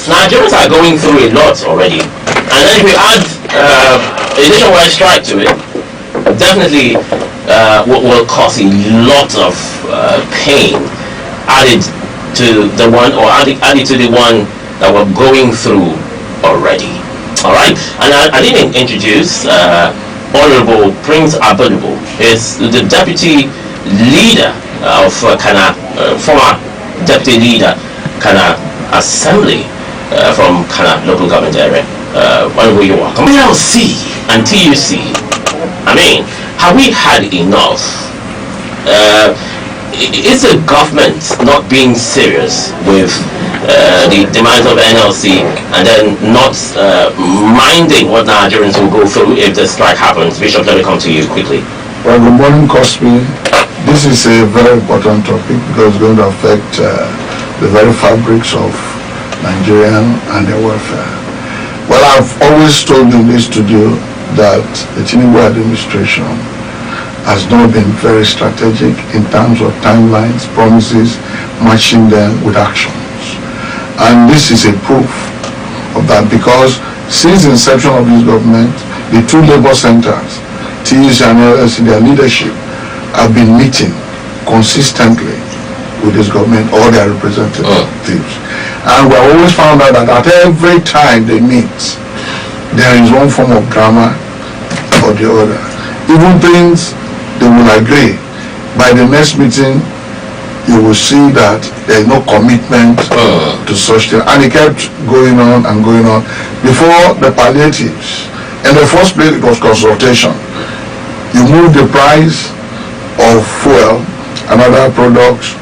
Nigerians are going through a lot already, and then if we add a nationwide strike to it, definitely will cause a lot of pain added to the one, or added to the one that we're going through already. All right, and I didn't introduce Honorable Prince Abednego. Is the deputy leader of former deputy leader Kana Assembly from Kana local government area. Honorable, you're welcome. PLC and TUC. I mean, have we had enough? Is the government not being serious with the demands of NLC and then not minding what Nigerians will go through if the strike happens? Bishop, let me come to you quickly. Well, good morning, Cosby. This is a very important topic because it's going to affect the very fabrics of Nigerian and their welfare. Well, I've always told in this studio that the Tinubu administration has not been very strategic in terms of timelines, promises, matching them with actions. And this is a proof of that because since the inception of this government, the two labor centers, TUC and LSC, their leadership, have been meeting consistently with this government or their representatives. And we have always found out that at every time they meet, there is one form of drama or the other. Even things they will agree. By the next meeting, you will see that there is no commitment to such things. And it kept going on and going on. Before the palliatives, in the first place, it was consultation. You move the price of fuel and other products.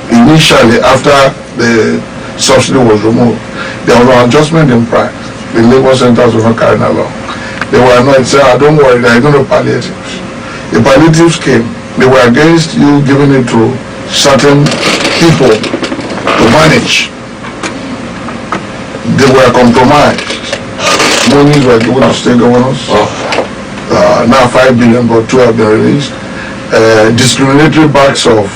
Initially, after the subsidy was removed, there was an adjustment in price. The labor centers were not carrying along. They were not saying, don't worry, there is no palliatives. The palliatives came. They were against you giving it to certain people to manage. They were compromised. Monies were given to state governors. Now 5 billion, but 2 have been released. Discriminatory bags of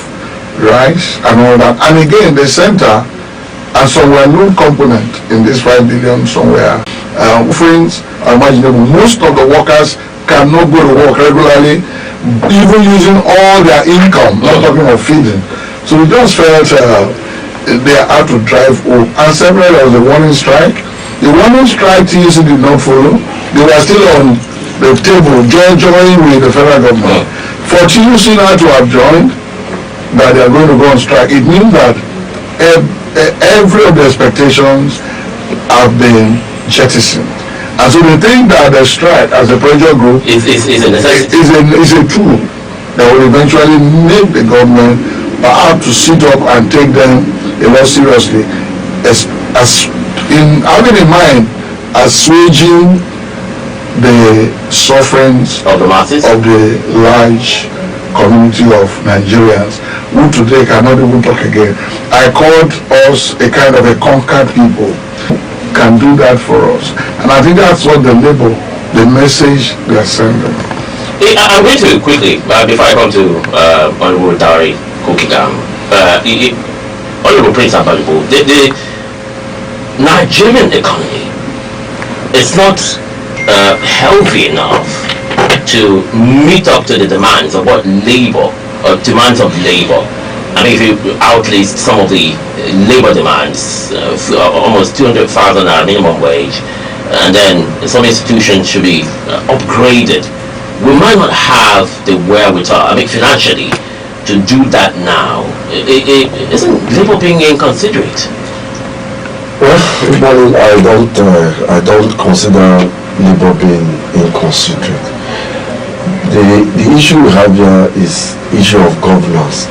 rice and all that. And again, the center, and some were loan component in this 5 billion somewhere. Friends, imaginable. Most of the workers cannot go to work regularly, even using all their income, not talking of feeding. So we just felt they had to drive home. And several, there was a warning strike. The warning strike TUC did not follow. They were still on the table, joining with the federal government. For TUC now to have joined, that they are going to go on strike, it means that every of the expectations have been jettisoned. And so they think that the strike as a pressure group is a necessity. Is a tool that will eventually make the government have to sit up and take them a lot seriously, as in having in mind assuaging the sufferings of the masses, of the large community of Nigerians who today cannot even talk again. I called us a kind of a conquered people. Can do that for us, and I think that's what the message they are sending. I'm going to quickly, before I come to Honorable Dari Kokigam, Honorable Prince Abednego, the Nigerian economy is not healthy enough to meet up to the demands of what demands of labor. I mean, if you outlist some of the labor demands, almost 200,000 naira minimum wage, and then some institutions should be upgraded, we might not have the wherewithal, I mean, financially, to do that now. Isn't labor being inconsiderate? Well, I don't consider labor being inconsiderate. The issue we have here is issue of governance.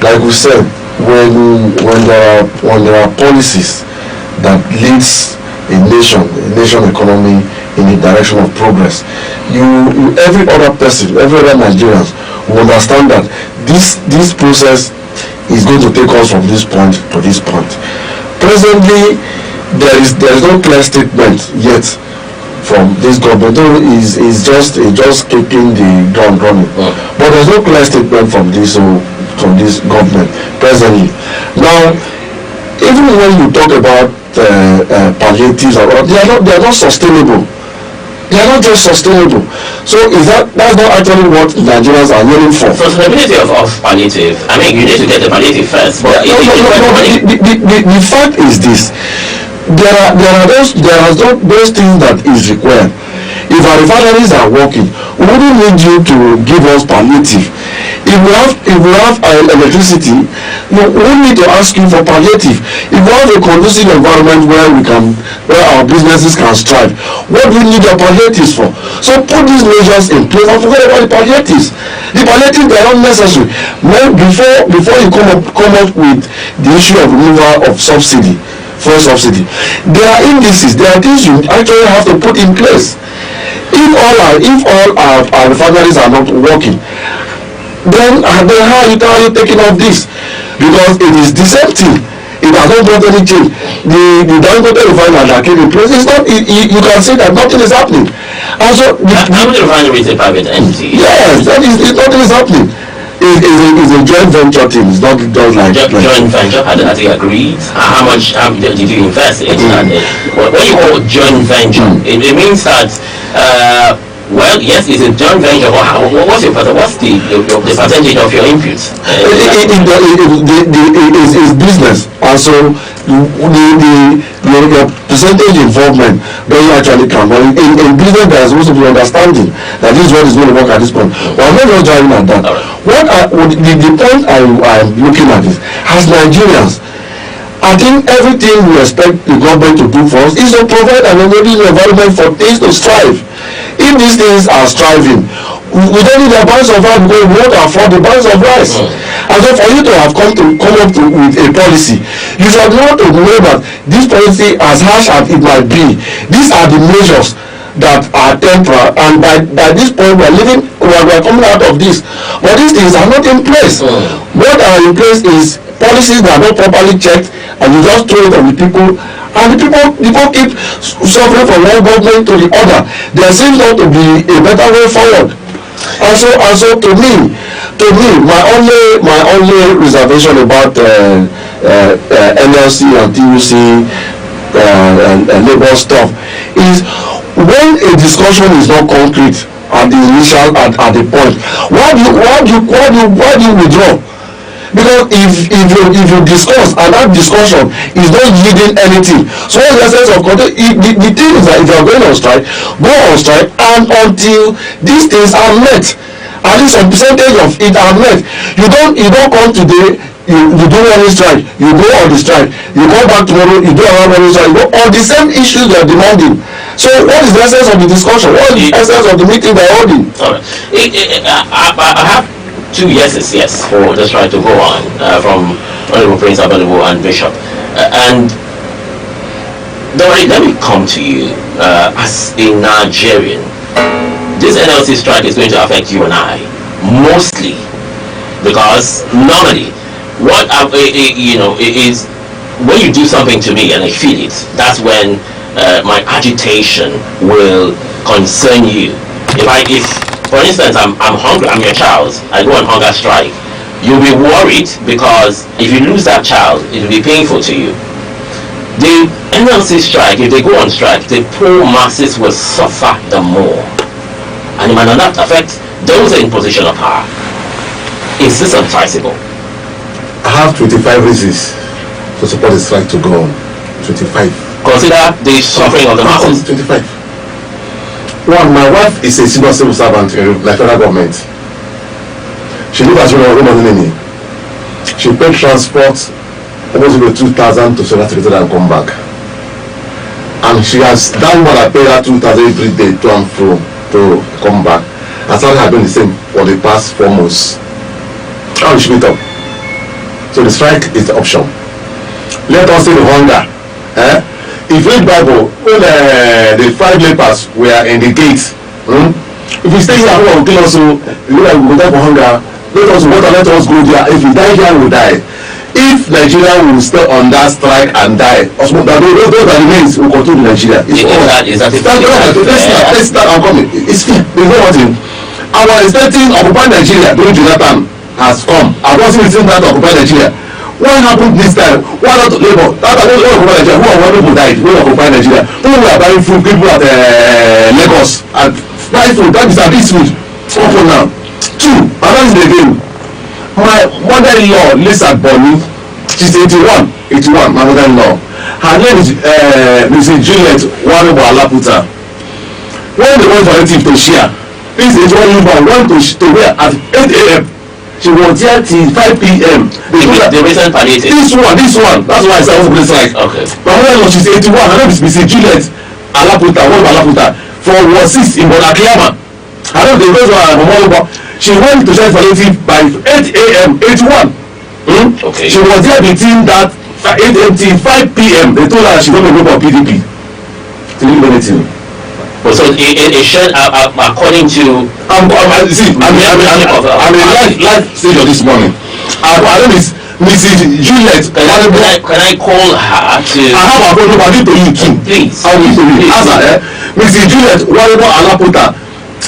Like we said, when there are policies that leads a nation economy in the direction of progress, every other person, every other Nigerian will understand that this process is going to take us from this point to this point. Presently, there is no clear statement yet from this government. Is just keeping the ground running, but there's no clear statement from this government presently. Now, even when you talk about palliatives, they are not sustainable. They are not just sustainable. So that's not actually what Nigerians are yearning for. Sustainability of palliative. I mean, you need to get the palliative first. But the fact is this: there are those things that is required. If our refineries are working, we wouldn't need you to give us palliative. If we have electricity, we won't need to ask you for palliative. If we have a conducive environment where our businesses can strive, what do we need your palliatives for? So put these measures in place and forget about the palliatives. The palliatives, they are not necessary. Before you come up with the issue of removal of subsidy, fuel subsidy, there are indices, there are things you actually have to put in place. If all our refineries are not working, then how are you taking off this? Because it is the same thing. It has not brought any change. The Dangote refinery that came in place, it's not. You can see that nothing is happening. Also, Dangote refinery is a private entity. Yes, nothing is happening. It's a joint venture thing. It's not just like joint venture. Had they agreed? How much did you invest in that? What you call joint venture? It means that. Well, yes, it's a joint venture. What's the percentage of your inputs? It's business. Also, your percentage involvement doesn't actually count. But in business, there is supposed to be understanding that this is what is going to work at this point. Well, I'm not just driving at that. The point I'm looking at is, as Nigerians, I think everything we expect the government to do for us is to provide an enabling environment for things to strive. If these things are striving, we don't need the bags of rice because we won't afford the bags of rice. And so for you to have come up with a policy, you should know that this policy, as harsh as it might be, these are the measures that are temporal, and by this point we are coming out of this. But these things are not in place. What are in place is policies that are not properly checked, and you just throw it on the people, and the people keep suffering from one government to the other. There seems not to be a better way forward. And so to me, my only reservation about NLC and TUC and labor stuff is, when a discussion is not concrete at the initial at the point, why do you withdraw? Because if you discuss and that discussion is not yielding anything, so what's the essence of content? The thing is that if you are going on strike, go on strike, and until these things are met, at least some percentage of it are met. You don't come today, you do one strike, you go on the strike, you come back tomorrow, you do another strike, you go on the same issues they are demanding. So what is the essence of the discussion? What is the essence of the meeting they are holding? I have 2 yeses, yes, for just trying to go on from Honorable Prince Available and Bishop. And Dory, let me come to you as a Nigerian. This NLC strike is going to affect you and I mostly, because normally what it is, when you do something to me and I feel it, that's when my agitation will concern you. If for instance, I'm hungry, I'm your child, I go on hunger strike, you'll be worried, because if you lose that child, it will be painful to you. The NLC strike, if they go on strike, the poor masses will suffer the more. And it might not affect those in position of power. Is this advisable? I have 25 reasons to support the strike to go on. 25. Consider the suffering of the masses. 25. One, my wife is a civil servant in the federal government. She lives as Roman. She paid transport almost 2,000 to 7,000 and come back. And she has done what I pay her 2,000 every day to and fro to come back. And something has been the same for the past 4 months. How will she meet up? So the strike is the option. Let us see the hunger. If you read Bible, when the 5 lepers were in the gate, if we stay here, we will kill us. We will die for hunger. Let us go there. If we die here, we will die. If Nigeria will stay on that strike and die, those that remains will continue Nigeria. Let's start and coming. It's fair. There's no one thing. Our expecting occupy Nigeria during Jonathan has come. I don't see the same time to occupy Nigeria. what happened this time? Why not Labour? That was one of Nigeria. Who are one people died? Who are confined Nigeria? Who were buying food? People at Lagos and buying food. That is a big food. Open now. Two. Another is again. My mother-in-law lives at Bonny. She's 81. My mother-in-law. Her name is Mrs. Juliet Warubo Alaputa. When they went for a tip to share, this is one woman went to where at 8 a.m. She was there till 5 p.m. The recent palliative. This one. That's why I said what's like. Okay. My mother-in-law, she's 81. Her name is Mrs. Juliet Alaputa. Warubo Alaputa. For Ward 6 in Bonakiyama. I don't know the reason why my mother. She went to share palliative by 8 a.m. 81. Okay. She was there between that 8 a.m. till 5 p.m. They told her she don't go for PDP. She didn't do anything. Well, so it should, according to... I'm in live stage of this morning. Her name is Mrs. Juliet. Can I call her to... I have her phone number. I'll give to you too. Please. I'll give to you. Ask her, Mrs. Juliet Warubo Alaputa.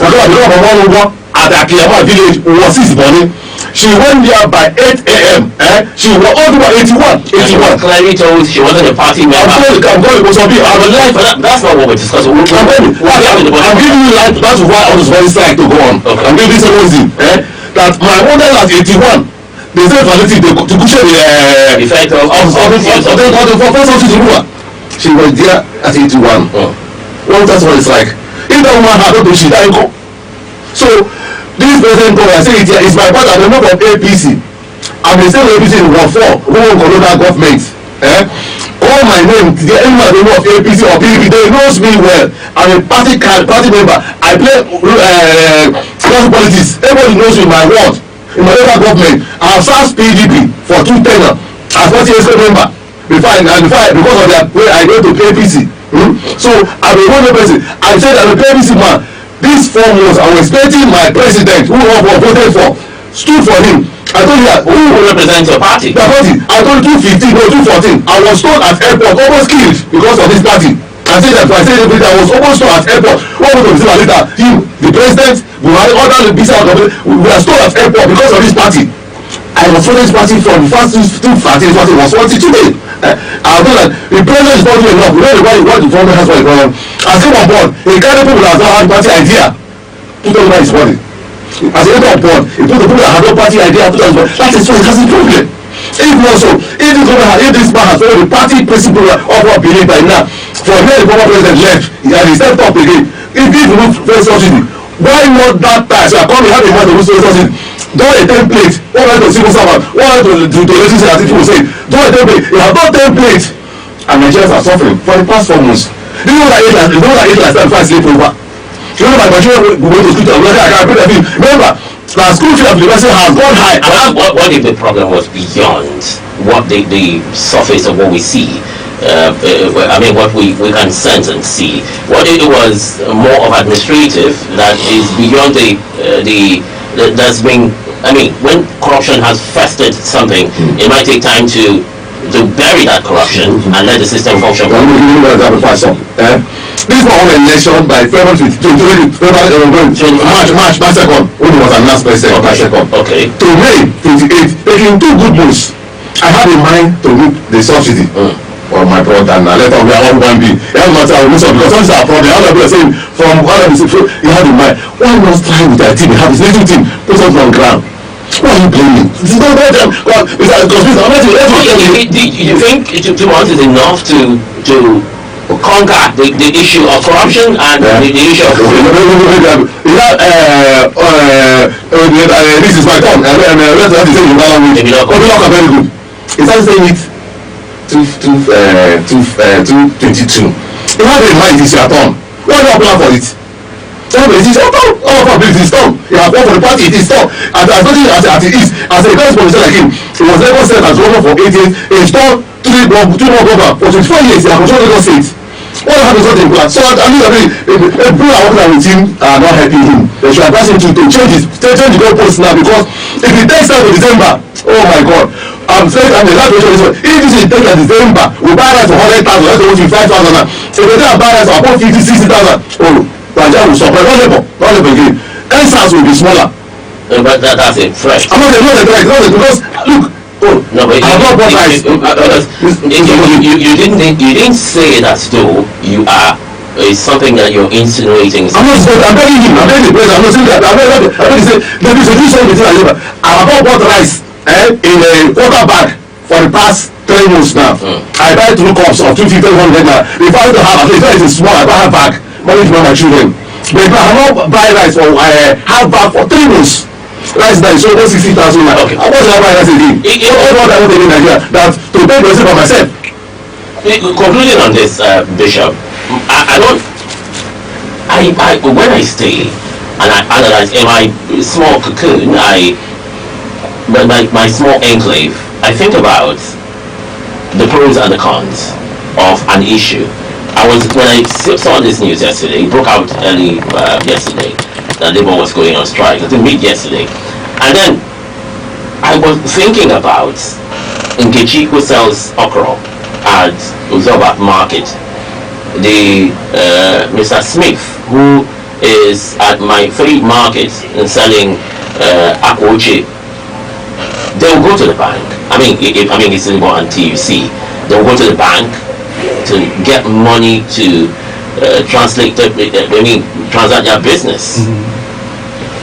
I don't know at the Akiyama village was his morning. She went there by 8 a.m. She was all over 81. Clearly told she wasn't a party member. I'm going to some people. That's not what we're discussing. I'm giving you light. That's why I was very excited to go on. Okay. I'm giving this a reason. That my mother at 81. They say validity to cushion the effect of she was there at 81. Well, that's what it's like. If that woman had not been, she died. So this president go and say it's my part. I'm a member of APC. I'm the same APC in Ward 4 who won't control that government. Call my name. The anyone member of APC or PDP, they knows me well. I'm a party member. I play politics. Everybody knows me in my ward, in my local government. I have served PDP for 2 tenure as 40 years member because of that way I go to APC. So I'm a one person. I said I'm a APC man. These 4 months I was expecting my president who I voted for stood for him. I told you that who will represent your party? The party. I told you 215 no 214. I was told at airport almost killed because of this party. I said that I said everything. I was almost told at airport. What was the reason later? Him, the president, Buhari, other the business of the we were told at airport because of this party. I was following this party from the first 2 parties. Party was wanting today. I told that the president is not doing enough. We don't know what the government has for the problem. I came on board. The kind of people that have not had party idea put over his body. As a leader of board, he put the people that have no party idea put over his body. That is why it has a problem. If not so, if this man has followed the party principle of what believe by now, for where the former president left, and he stepped up again. If you look very subsidy, why not that time? So I come and have a man to lose subsidy. Don't a template. What went to civil servant? What went to legislation as people say? Don't a template. You have no template. And Nigerians are suffering for the past 4 months. Do you know that it last time before I sleep over? You know that Nigerians go to school to remember, the school fee of the university has gone high. What if the problem was beyond what the surface of what we see? I mean, what we can sense and see. What if it was more of administrative that is beyond that's being, I mean, when corruption has festered something, it might take time to bury that corruption and let the system function. This was an election by February 22, March 2nd, when he was announced president. Okay. To May 28, taking 2 good moves. I had in mind to meet the subsidy. For my brother, and later we are all one being. It doesn't matter how we because some are from the other people saying from other people, you have in mind. Why not try with their team? You have this little team, put us on ground. Why are you blaming? It's not about them. You think 2 months is enough to conquer the issue of corruption and the issue of this is my turn. Very good. Is that saying it? 222. You have in mind it's your turn. Why not plan for it? It is your turn. All of our business is done. You have gone for the party, it is done. And as much as it is, as a guy politician like him, he was never served as governor for 8 years. He's done 2 more governor for 24 years. He has controlled Lagos State. What happened is not in plan. So I mean, people are working with him are not helping him. They should advise him to change the goalposts now, because if he takes out in December, oh my God, I'm saying I'm the last question is if this is taken in December, we buy rice for 100,000, let's go to 5,000. If we don't buy rice for about 50,000, 60,000, oh, Nigeria will suffer. Not labor again. NSAS will be smaller. But that's it, fresh. I'm not because look, Oh, No, but I bought rice. you didn't say that though. You are. It's something that you're insinuating. I'm not saying, I'm begging him, I'm begging the president, I'm not saying that, I'm begging say, there is a difference between I live. I have bought rice in a quarter bag for the past 3 months now. I buy 2 cups of 250 naira. If I don't have, at least it's small, I buy half bag, money to my children. But if I have not buy rice for half bag for 3 months, rice that is over 60,000 naira. Okay. How much do I buy rice again? All what I want in Nigeria, that to pay the for myself. Concluding on this, Bishop, I don't. When I stay and I analyze in my small cocoon, my small enclave, I think about the pros and the cons of an issue. When I saw this news yesterday, it broke out early yesterday that Labour was going on strike. I think mid yesterday, and then I was thinking about Nkechi who sells okra at Uzoba Market. The Mr. Smith, who is at my free market and selling akwoche, they will go to the bank. It's on TUC. They will go to the bank to get money to transact their business,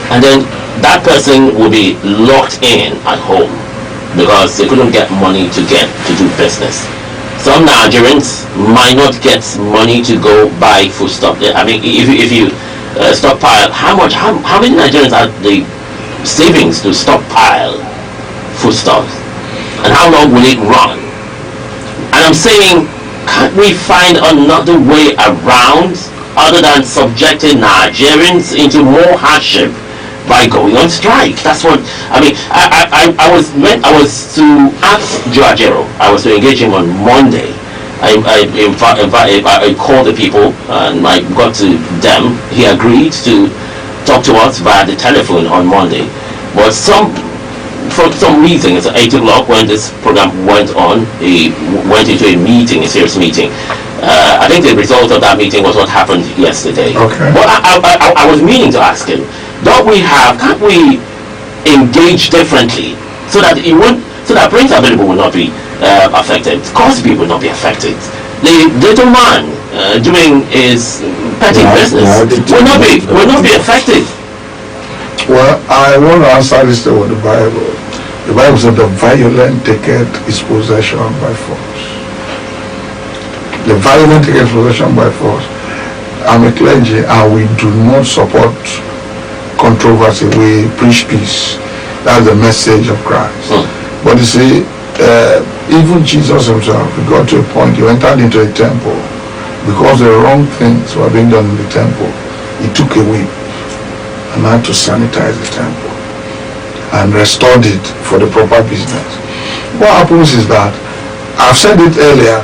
and then that person will be locked in at home because they couldn't get money to do business. Some Nigerians might not get money to go buy foodstuff. If you stockpile, how many Nigerians have the savings to stockpile foodstuffs, and how long will it run? And I'm saying, can't we find another way around other than subjecting Nigerians into more hardship by going on strike? That's what I was to ask Joajero. I was to engage him on Monday. I called the people and I got to them. He agreed to talk to us via the telephone on Monday, but for some reason, it's at 8 o'clock when this program went on. He went into a serious meeting. I think the result of that meeting was what happened yesterday. Okay. But I was meaning to ask him, can't we engage differently so that Prince Available will not be affected, Cosby will not be affected, the little man doing his petty business will not be affected. Well, I want to answer this with the Bible. The Bible said the violent taketh his possession by force. The violent taketh his possession by force. I'm a clergy and we do not support controversy. We preach peace. That's the message of Christ. But you see, even Jesus himself, he got to a point, he entered into a temple because the wrong things were being done in the temple. He took a whip and had to sanitize the temple and restored it for the proper business. What happens is that, I've said it earlier,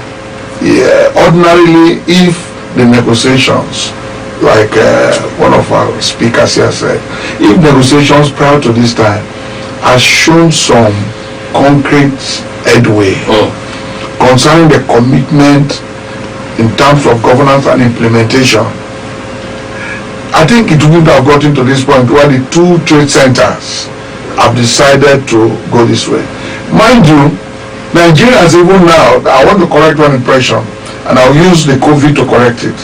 ordinarily if the negotiations, like one of our speakers here said, if negotiations prior to this time has shown some concrete headway concerning the commitment in terms of governance and implementation, I think it wouldn't have gotten to this point where the 2 trade centers have decided to go this way. Mind you, Nigerians even now, I want to correct one impression and I'll use the COVID to correct it.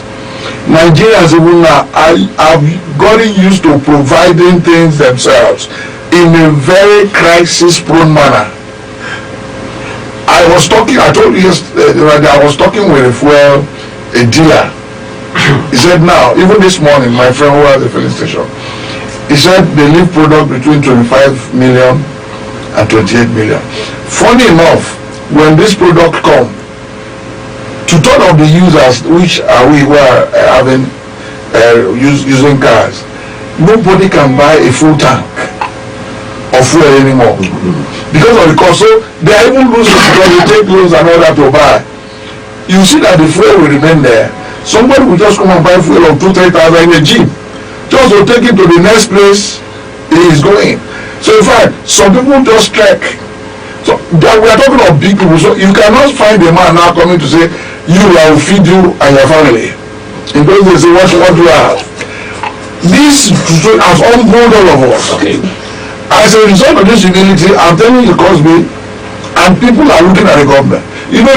Nigerians even now have gotten used to providing things themselves in a very crisis-prone manner. I told you yesterday, I was talking with a dealer. He said now, even this morning, my friend who has a filling station, he said they leave product between 25 million and 28 million. Funny enough, when this product come, 2/3 of the users, which are we who are having using cars, nobody can buy a full tank of fuel anymore because of the cost. So they are even losing because they take loans and all that to buy. You see that the fuel will remain there. Somebody will just come and buy fuel of 2,000-3,000 in a jeep just to take it to the next place he is going. So in fact, some people just trek. So we are talking of big people. So you cannot find a man now coming to say, I will feed you and your family. In those days, what do you have? This has humbled all of us. Okay. As a result of this humility, I'm telling you, Cosby, and people are looking at the government. You know,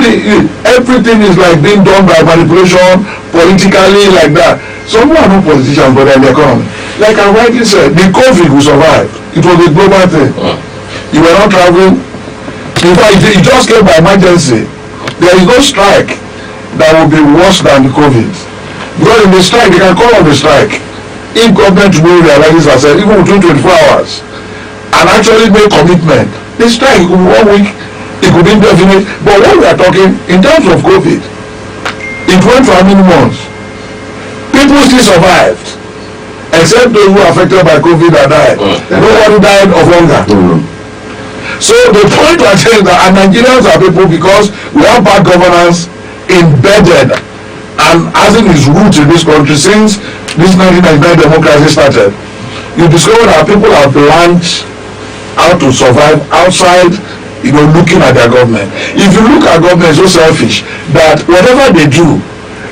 everything is like being done by manipulation, politically, like that. Some are not politicians, but they're in the economy. Like I rightly said, the COVID will survive. It was a global thing. You were not traveling. In fact, it just came by emergency. There is no strike that will be worse than the COVID. Because in the strike, they can call on the strike. If government will realize themselves, even within 24 hours, and actually make commitment, the strike could be 1 week, it could be indefinite. But what we are talking, in terms of COVID, it went for how many months? People still survived, except those who are affected by COVID that died. Nobody died of hunger. So the point we are saying is that Nigerians are people, because we have bad governance embedded and having its roots in this country since this 1999 democracy started. You discover that people have learned how to survive outside, you know, looking at their government. If you look at government so selfish that whatever they do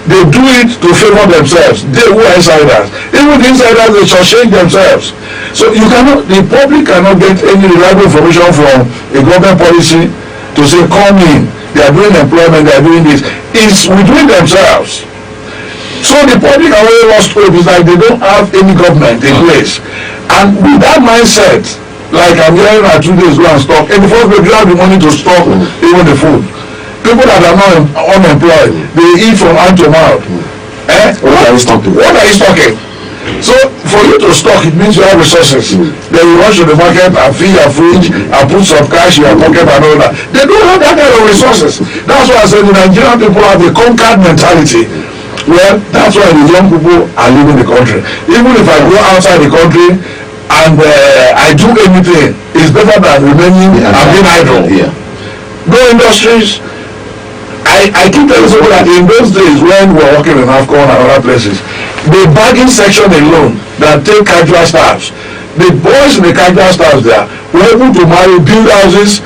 it to favor themselves. They who are insiders, even the insiders, they shall change themselves. So you cannot, the public cannot get any reliable information from a government policy to say come in, they are doing employment, they are doing this. It's within themselves. So the public are already lost hope. It's like they don't have any government in place. And with that mindset, like I'm hearing at 2 days go and stock, in the first place you have the money to stock even the food. People that are not unemployed, they eat from hand to mouth. What are you stocking? What are you stocking? So for you to stock, it means you have resources. Then you rush to the market and fill your fridge and put some cash in your pocket and all that. They don't have that kind of resources. That's why I said the Nigerian people have a conquered mentality. Well, that's why the young people are leaving the country. Even if I go outside the country and I do anything, it's better than remaining and being idle. No industries. I keep telling people that in those days when we were working in AFCON and other places, the bagging section alone that take casual staffs, the boys in the casual staffs there were able to marry, build houses,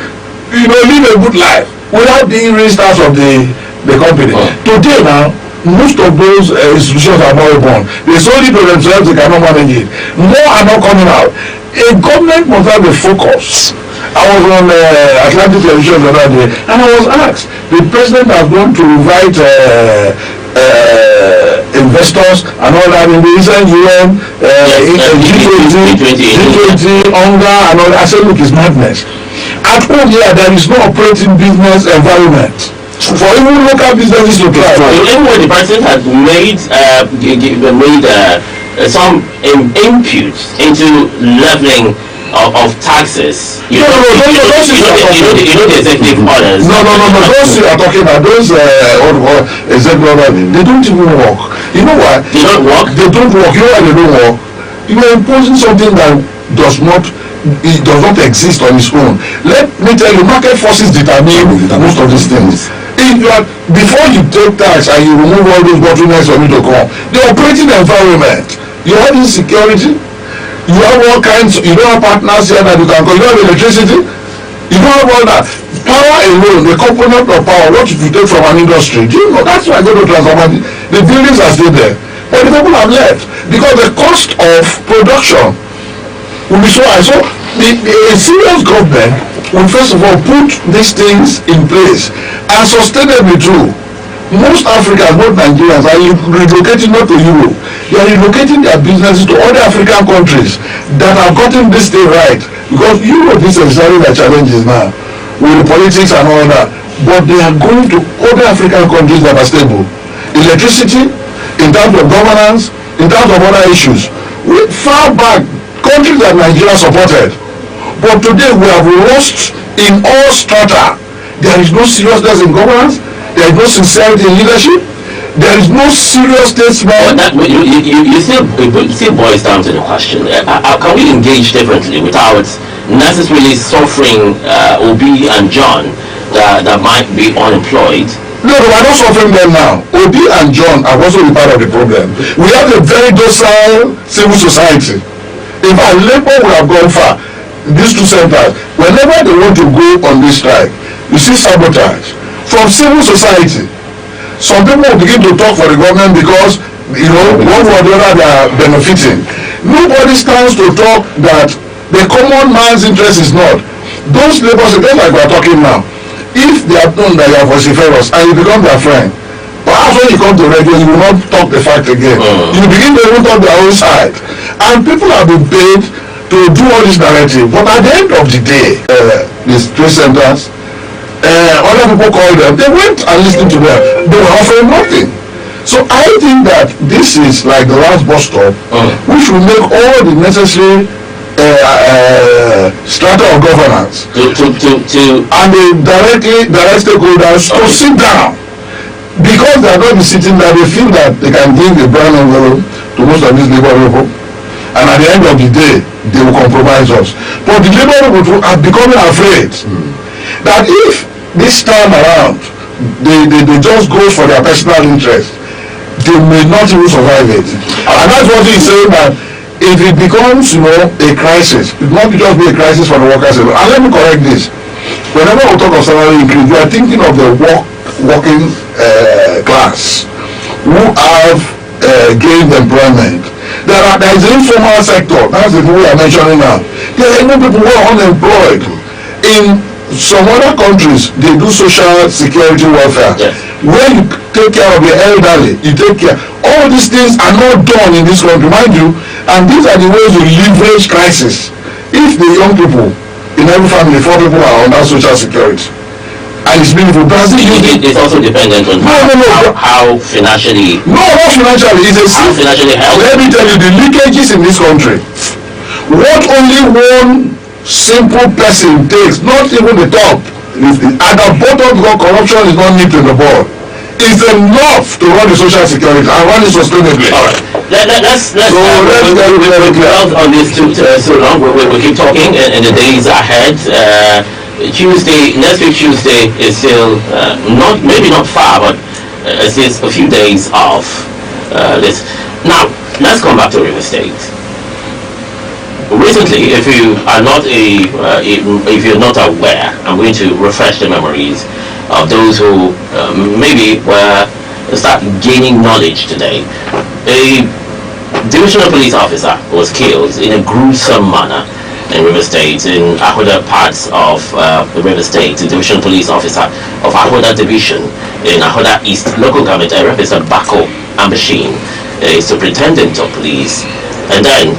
you know, live a good life without being real stars of the company. Today now, most of those institutions are moribund. They sold it to themselves, they cannot manage it. More are not coming out. A government must have a focus. I was on Atlantic television the other day and I was asked, the president has gone to invite investors and all that in the recent UN, G20, hunger and all that. I said, look, it's madness. At home here, there is no operating business environment for even local businesses to thrive. Even when the president has made some inputs into leveling of taxes, you know the executive orders. No. Those you are talking about, those executive orders, they don't even work. You know why? They don't work. They don't work. You know why they don't work? You are imposing something that does not exist on its own. Let me tell you, market forces determine most of these things. If you are, before you take tax and you remove all those bottlenecks for me to come, the operating environment, you have insecurity. You have all kinds, you don't have partners here that you can call, you don't have electricity, you don't have all that. Power alone, the component of power, what you take from an industry, do you know, that's why I go to transform, the buildings are still there, but the people have left, because the cost of production will be so high. So a serious government will first of all put these things in place and sustainably too. Most Africans, both Nigerians, are relocating not to Europe. They are relocating their businesses to other African countries that have gotten this thing right. Because Europe is exactly their challenges now with the politics and all that. But they are going to other African countries that are stable. Electricity, in terms of governance, in terms of other issues. Far back, countries that Nigeria supported. But today we have lost in all strata. There is no seriousness in governance. There is no sincerity in leadership. There is no serious statesman. You still boils down to the question: can we engage differently without necessarily suffering Obi and John that might be unemployed? No, we are not suffering them now. Obi and John are also a part of the problem. We have a very docile civil society. In fact, Labour will have gone far. These two centers, whenever they want to go on this strike, you see sabotage from civil society. Some people will begin to talk for the government because, you know, one way or the other they are benefiting. Nobody stands to talk that the common man's interest is not. Those neighbors, again, like we are talking now, if they have known that you are vociferous and you become their friend, perhaps when you come to radio, you will not talk the fact again. You begin to even talk their own side. And people have been paid to do all this narrative. But at the end of the day, these trade centers, other people call them, they went and listened to them. They were offering nothing. So I think that this is like the last bus stop, which will make all the necessary strata of governance and the direct stakeholders to sit down, because they are not sitting there. They feel that they can give the brown envelope to most of these labor people, and at the end of the day they will compromise us. But the labor people are becoming afraid that if this time around they just go for their personal interest, they may not even survive it. And that's what he's saying, that if it becomes, a crisis, it won't just be a crisis for the workers. And let me correct this. Whenever we talk of salary increase, we are thinking of the working class who have gained employment. There is the informal sector. That's the people we are mentioning now. There are even people who are unemployed. In some other countries, they do social security welfare. Yes. When you take care of your elderly, you take care. All these things are not done in this country, mind you. And these are the ways we leverage crisis. If the young people in every family, 4 people are on that social security, and it's beautiful. Brazil, it's also dependent on how financially. No, not financially. It's a how financially healthy. Let me tell you, the leakages in this country. What only one simple person takes, not even the top, at the bottom, because corruption is not nipped in the bud, is enough to run the social security and run it sustainably. All right. Let's on this so long. We keep talking in the days ahead. Next week Tuesday is still maybe not far, but it's just a few days off this. Now let's come back to River State. Recently, if you are not if you're not aware, I'm going to refresh the memories of those who maybe start gaining knowledge today. A divisional police officer was killed in a gruesome manner in River State, in Ahoda parts of the River State. The divisional police officer of Ahoda Division in Ahoda East local government area, Mr. Bako Ambashin, a superintendent of police. And then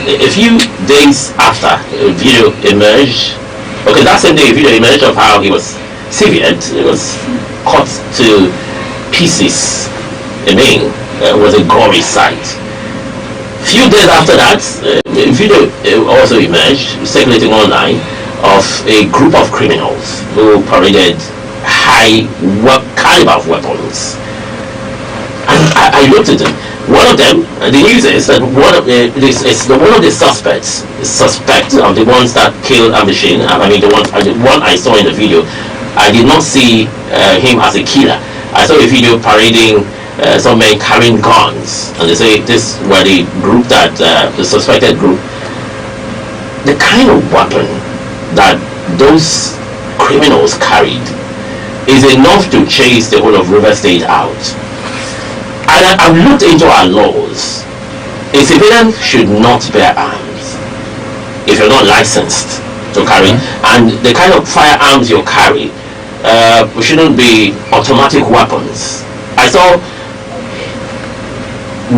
a few days after, a video emerged. Okay, that same day, a video emerged of how he was severed. It was cut to pieces. I mean, it was a gory sight. Few days after that, a video also emerged, circulating online, of a group of criminals who paraded high caliber of weapons. And I looked at them. One of them, the news is that one of the suspects of the ones that killed Ambashin. I mean, the one I saw in the video, I did not see him as a killer. I saw a video parading some men carrying guns, and they say this were the group that the suspected group. The kind of weapon that those criminals carried is enough to chase the whole of River State out. And I've looked into our laws. A civilian should not bear arms if you're not licensed to carry, and the kind of firearms you carry shouldn't be automatic weapons. I saw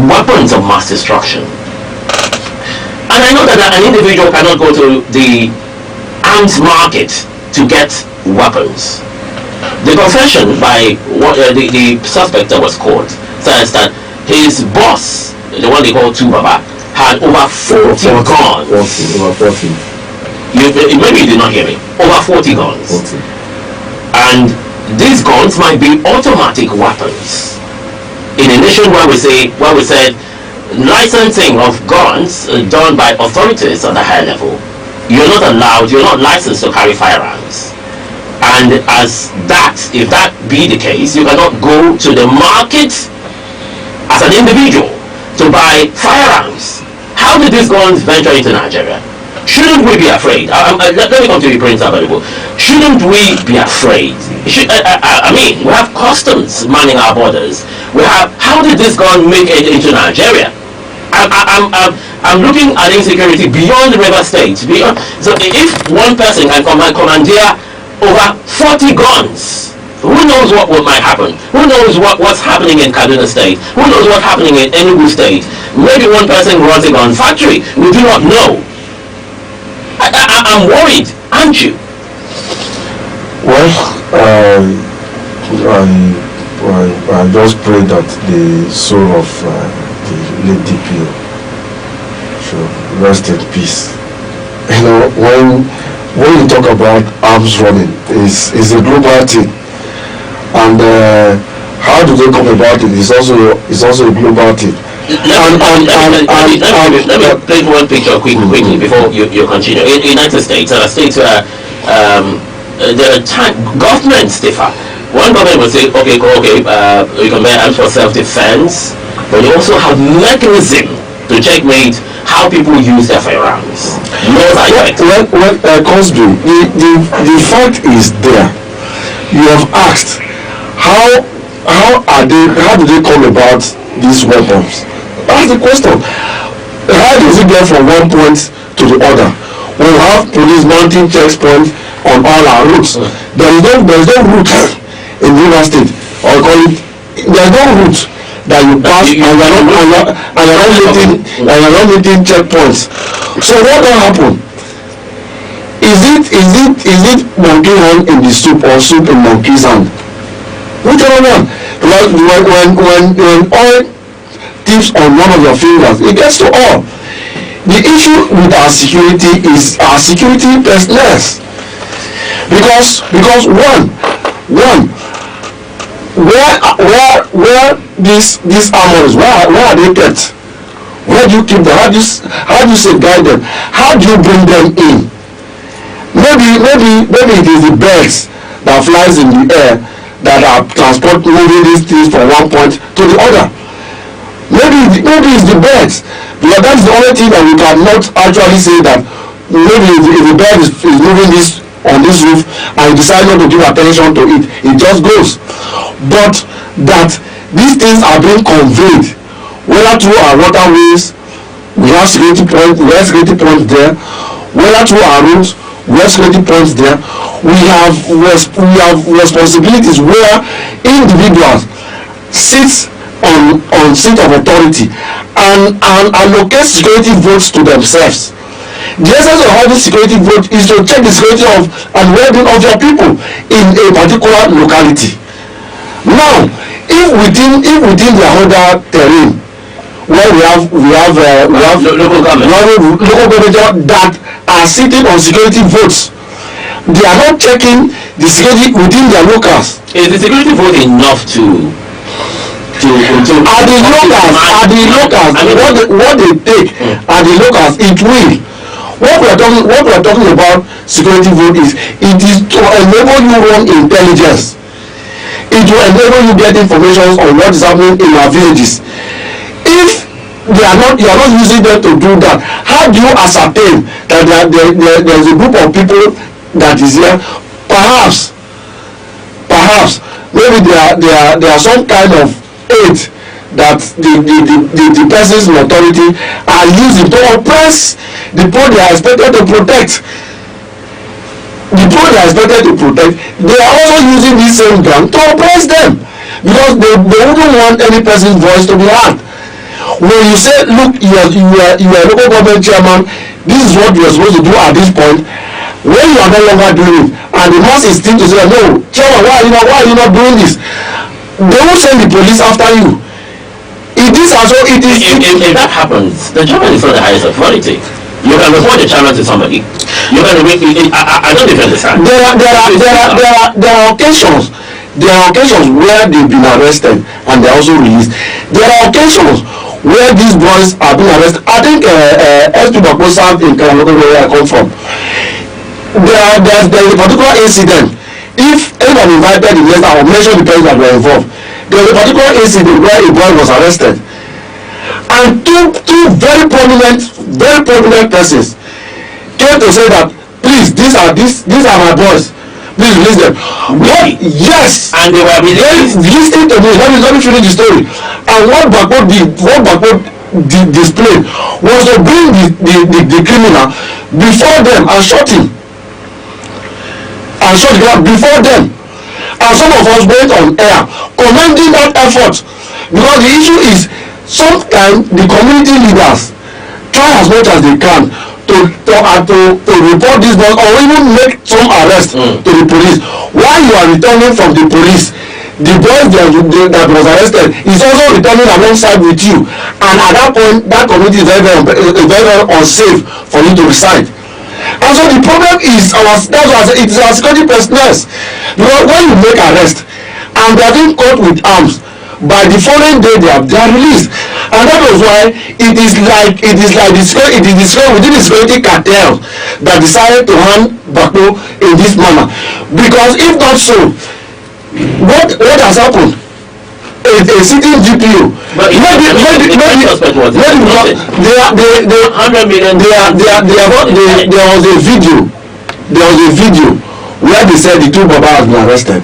weapons of mass destruction, and I know that an individual cannot go to the arms market to get weapons. The confession by the suspect that was caught says that his boss, the one they call Tubaba, had over 40 guns. Over 40. Maybe you did not hear me. Over 40 guns. 40. And these guns might be automatic weapons. In a nation where we said licensing of guns done by authorities at the higher level, you're not allowed, you're not licensed to carry firearms. And if that be the case, you cannot go to the market as an individual to buy firearms. How did these guns venture into Nigeria? Shouldn't we be afraid? Let me come to you, Prince Available. Shouldn't we be afraid? I mean, we have customs manning our borders. How did this gun make it into Nigeria? I'm looking at insecurity beyond the river state. So if one person can commandeer over 40 guns, who knows what might happen? Who knows what's happening in Kaduna State? Who knows what's happening in Enugu State? Maybe one person runs a gun factory. We do not know. I'm worried, aren't you? Well, I just pray that the soul of the late DPO should rest in peace. You know, when you talk about arms running, it's a global thing, and how do they come about it? It's also a global thing. Let me paint one picture quickly before you continue. In the United States, governments differ. One government will say, okay, you can bear arms for self-defense, but you also have mechanism to checkmate how people use their firearms. Cosby, the fact is there. You have asked how do they come about these weapons? That's the question. How does it get from one point to the other? We have police mounting checkpoints on all our routes. There is no route in River State, or call it, there is no route that you pass and you're not meeting checkpoints. So what will happen? Is it monkey hand in the soup or soup in monkey's hand? Whichever one. Because when oil tips on one of your fingers, it gets to all. The issue with our security is our security personnel. Because one where these armors, where are they kept? Where do you keep them? How do you safeguard them? How do you bring them in? Maybe it is the birds that flies in the air that are moving these things from one point to the other. Maybe it's the birds, because that's the only thing that we cannot actually say that maybe if the bird is moving this on this roof and you decide not to give attention to it, it just goes. But that these things are being conveyed, whether through our waterways, we have security points there, whether through our roads, we have security points there. We have responsibilities where individuals sit on seat of authority and allocate security votes to themselves. The essence of having security vote is to check the security of and well-being of your people in a particular locality. Now, if within the other terrain where we have local government that are sitting on security votes, they are not checking the security within their locals. Is the security vote enough to are the locals what they take are the locals? It will. What we are talking about security vote is, it is to enable you run intelligence. It will enable you get information on what is happening in our villages. If you are not using them to do that, how do you ascertain that there is a group of people that is here? Perhaps maybe there are some kind of aid that the persons in authority are using to oppress the poor they are expected to protect. The poor they are expected to protect, they are also using this same gun to oppress them, because they wouldn't want any person's voice to be heard. When you say, look, you are a local government chairman, this is what you are supposed to do at this point, when you are no longer doing it, and the mass is still to say, no, chairman, why are you not doing this? They will send the police after you. If that happens, the chairman is not the highest authority. You can report the chairman to somebody. You can I don't even understand. There are occasions where they've been arrested and they're also released. There are occasions where these boys are being arrested. I think SP Bako served in Kalanogo, where I come from. There's a particular incident. If anyone invited the guest, I will mention the person that were involved. There was a particular incident where a boy was arrested, and two very prominent persons came to say that, please, these are my boys, please release them. What? Yes. And they were released. Listen to me. Let me finish the story. And what Bako displayed was to bring the criminal before them and shot him and shot the guy before them. And some of us went on air commending that effort, because the issue is sometimes the community leaders try as much as they can to report this boy or even make some arrest to the police. While you are returning from the police, the boy that was arrested is also returning alongside with you, and at that point that community is very unsafe for you to reside. And so the problem is it is our security personnel, because when you make arrest and they are being caught with arms, by the following day they are released. And that was why it is within the security cartel that decided to hand Bako in this manner. Because if not so, what has happened? A sitting GPU. But there was a video where they said the two Baba has been arrested.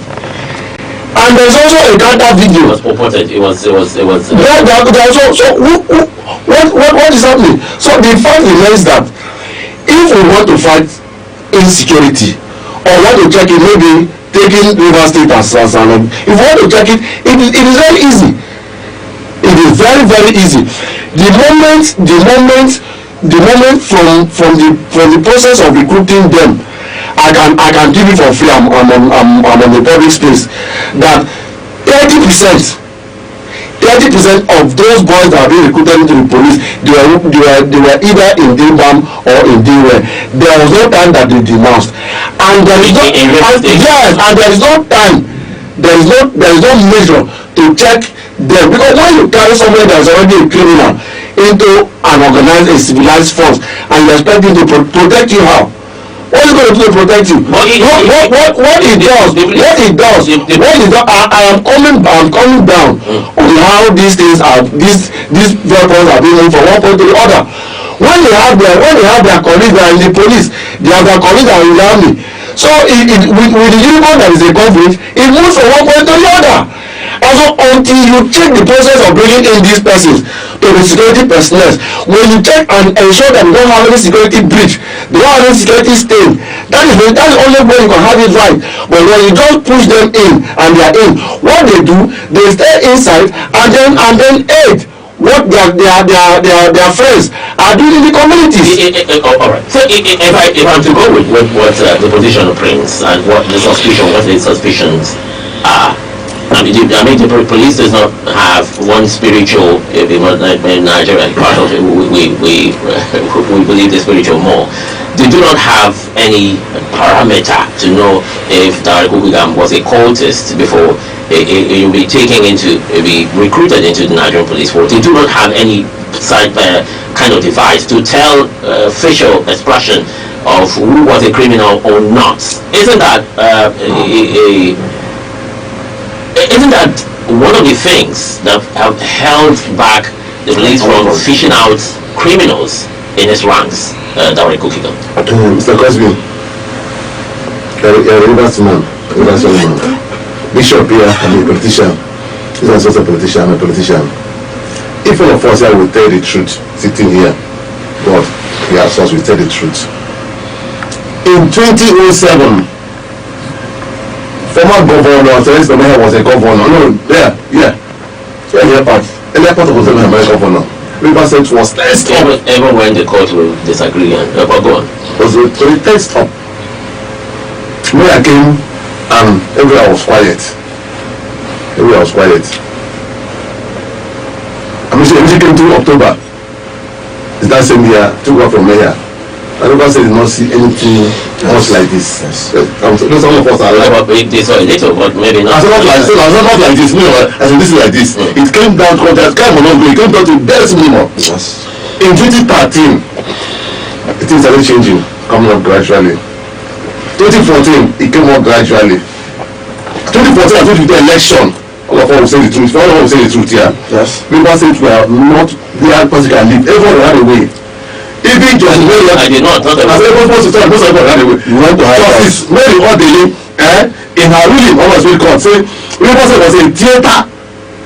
And there's also a counter video. It was purported. It was. So what is happening? So the fact remains that if we want to fight insecurity or want to check it, maybe taking River State as an if we want to check it, it is very easy. It is very, very easy. The moment from the process of recruiting them, I can give it for free. I'm on the public space that 30% of those boys that are being recruited into the police, they were either in Dimbam or in Diwe. There was no time that they denounced, and there is no time. There is no measure to check them, because when you carry somebody that is already a criminal into an organized, a civilized force, and you expect him to protect you, how? What is going to do to protect you? What it does, I am coming down on how these things are, these weapons are being moved from one point to the other. When they have their colleagues that are in the police, they have their colleagues that are in the army. So with the uniform that is a conflict, it moves from one point to the other. And so until you check the process of bringing in these persons to the security personnel, when you check and ensure that they don't have any security breach, they don't have any security stain, that is the only way you can have it right. But when you just push them in and they are in, what they do, they stay inside and then aid what their friends are doing in the communities. All right. So if I'm to go with what the position of Prince and what the suspicions are. I mean, the police does not have one spiritual in Nigeria. Part of it, we believe the spiritual more. They do not have any parameter to know if Darek Ukugam was a cultist before he will be be recruited into the Nigerian police force. They do not have any kind of device to tell facial expression of who was a criminal or not. Isn't that one of the things that have held back the police from fishing out criminals in its ranks, Darek Ukugam? Mr. Cosby, you're a university man. Bishop here, I'm a politician. He's also a politician, I'm a politician. If all of us here will tell the truth, sitting here, God, we have us will tell the truth. In 2007, former governor, Celeste Meher was a governor. No, earlier part was a governor. River State was tensed up. Even when the court will disagree and go on. Was very tensed up. When I came and everywhere was quiet. I mean, she came to October. It's that same year, took her from Mayor. I never said did not see anything else like this. Yes. Some of us are like, they saw a little, but maybe not. Not like this. I said this is like this. It came down to that kind of number. It came down to bare minimum. Yes. In 2013, things started changing, coming up gradually. 2014, it came up gradually. 2014, I told you the election. All of us will say the truth. All of us will say the truth here. Yes. River State were not there because they can leave. Everyone ran away. Even Justice Mary, I did not. As everyone supposed to tell, most of them ran away. Justice Mary Odele, in her ruling, almost will court say River State was a theater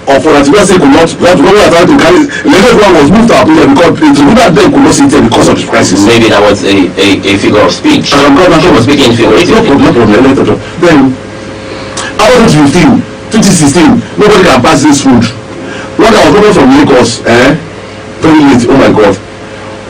of for that Rivers State could not trying to carry Lagos one was moved to Abuja because the tribunal then could not sit there because of the crisis. Maybe that was a figure of speech. She was speaking figuratively. No problem. Then after 2015, 2016, nobody can pass this road. When I was coming from Lagos, very late, oh my God.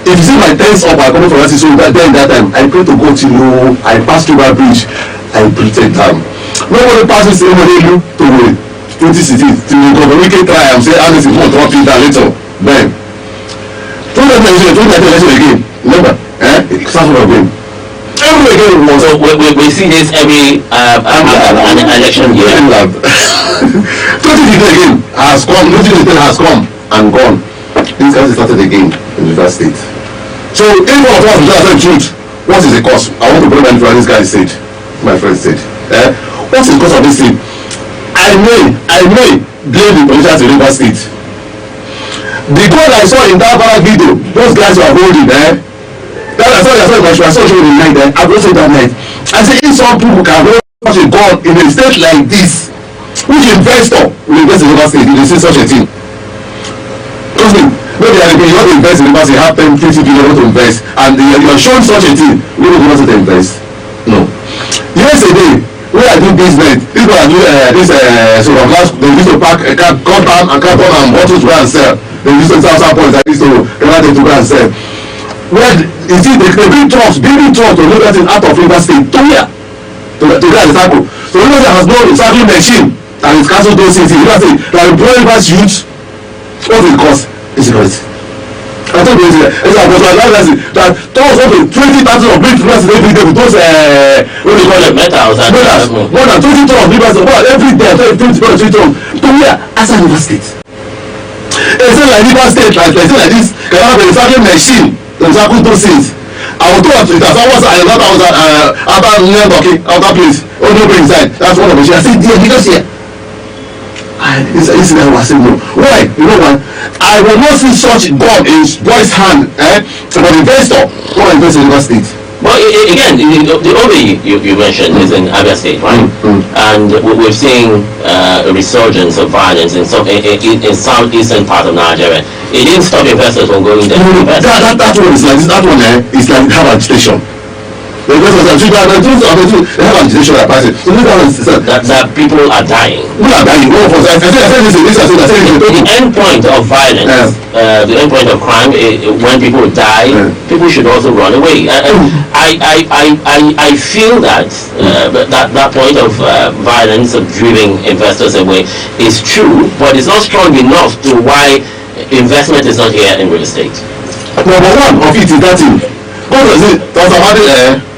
If you see my tents up, I coming from that time, I pray to go to you, I passed through that bridge, I pretend down. Nobody passes anybody to win. 2016, till the government can try and say, honestly, if you want to drop it down later, then 2019 again, remember, it starts from again. Every again was. So we see this every an election year. 2015 again has come, 2018 has come and gone. This guy started again in the Rivers State. So if one of us is just the truth, what is the cause? I want to bring my friend this guy said, my friend said, what is the cause of this thing? I may blame the politicians in Rivers State. The gun I saw in that video, those guys were holding, that I saw in the night, I also that night. I said, if some people can hold such a gun in a state like this, which investor will invest in Rivers State if they see such a thing? Trust me, maybe you want to invest in Rivers State, you have 10, 20 billion to invest, and you are showing such a thing, you don't want to invest. No. Yesterday, when I do business, people are doing sort of glass, they used to pack carton and bottles to go and sell. They used to sell some points that used to go and sell. Well, you see, they bring trucks to look at it out of Rivers State to here, to get the cycle. So Rivers State has no recycling machine, and it's cancelled those things. Rivers State, like employing Rivers youth, what will it cost? Insecurity. I told you that those over 20,000 of big Rivers State every day with those what do you call them? Metals. More than 20 tons of Rivers State every day, 20 tons to here outside Rivers State. It's not like Rivers State, like this, they have a recycling machine to recycle those things. I was told it as almost after place, only go inside. That's one of the machines. I said, dear, because here. This guy was saying no. Why? You know why? I will not see such gun in boy's hand, for the investor who invests in Rivers State. Well, again, the OBE you mentioned is in Abia State, right? And we're seeing a resurgence of violence in southeastern part of Nigeria. It didn't stop investors from going there. That one is like this. That one is like have agitation. The investors they have agitation that passes. So that people are dying. People are dying. The end point of violence, the end point of crime, when people die, people should also run away. I feel that that point of violence of driving investors away is true, but it's not strong enough to why investment is not here in real estate. Number one of it is that thing. What was it?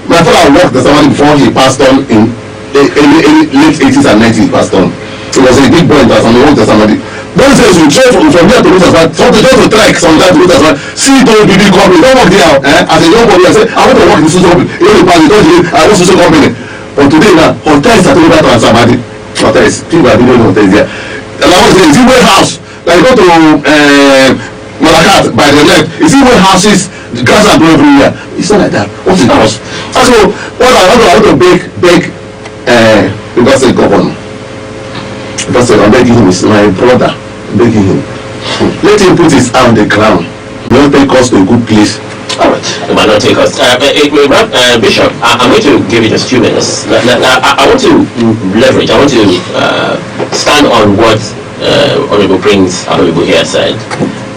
My father worked as somebody before he passed on in late 80s and 90s. Passed on. He was a big boy in Tasmania. He worked as somebody. Those days we trade from here to Tasmania. Something just to trek sometimes to Tasmania. See those big companies. Don't work there. As a young boy, I said I want to work in social company. You know the party. I want social company. But today now, hotels are taking that to Tasmania. Hotels. People are building hotels there. And I was saying, is it warehouse? Like go to Malakat by the left. Is it warehouses? The grass are growing everywhere. It's not like that. What's it cost? So what I want to beg Rivers State governor. Rivers State, I'm begging him, is my brother. I'm begging him. Let him put his arm on the ground. Don't take us to a good place. All right, it might not take us. Bishop, I'm going to give you just 2 minutes. I want to leverage. I want to stand on what Honorable Prince Honorable here said.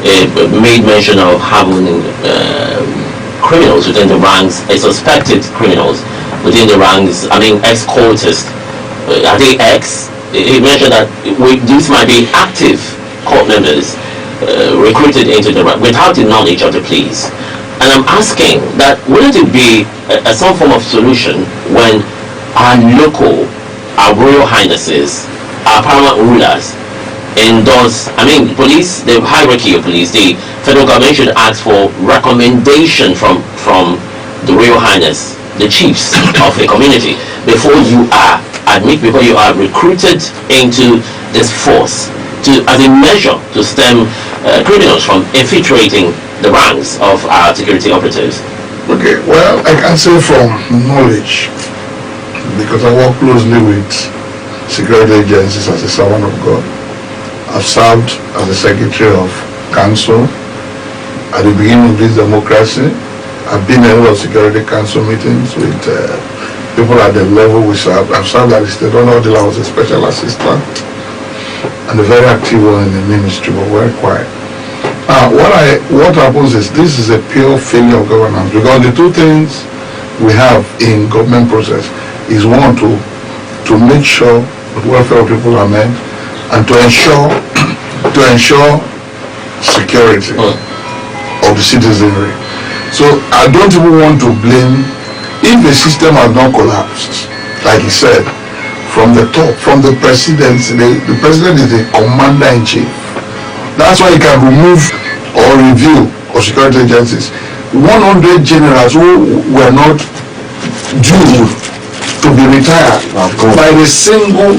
It made mention of having criminals within the ranks, suspected criminals within the ranks. I mean, ex-cultists. Are they ex? He mentioned that these might be active court members recruited into the rank without the knowledge of the police. And I'm asking that wouldn't it be some form of solution when our royal highnesses, our paramount rulers, endorse, police, the hierarchy of police, the federal government should ask for recommendation from the Royal Highness, the chiefs of the community, before you are recruited into this force as a measure to stem criminals from infiltrating the ranks of our security operatives. Okay, well, I can say from knowledge, because I work closely with security agencies as a servant of God. I've served as the Secretary of Council at the beginning of this democracy. I've been in a lot of Security Council meetings with people at the level we served. I've served at the state. I was a special assistant and a very active one in the ministry, but very quiet. What happens is this is a pure failure of governance, because the two things we have in government process is one, to make sure the welfare of people are met, and to ensure security of the citizenry. So I don't even want to blame if the system has not collapsed, like he said, from the top, from the presidency. The president is the commander-in-chief. That's why he can remove or review of security agencies. 100 generals who were not due to be retired by the single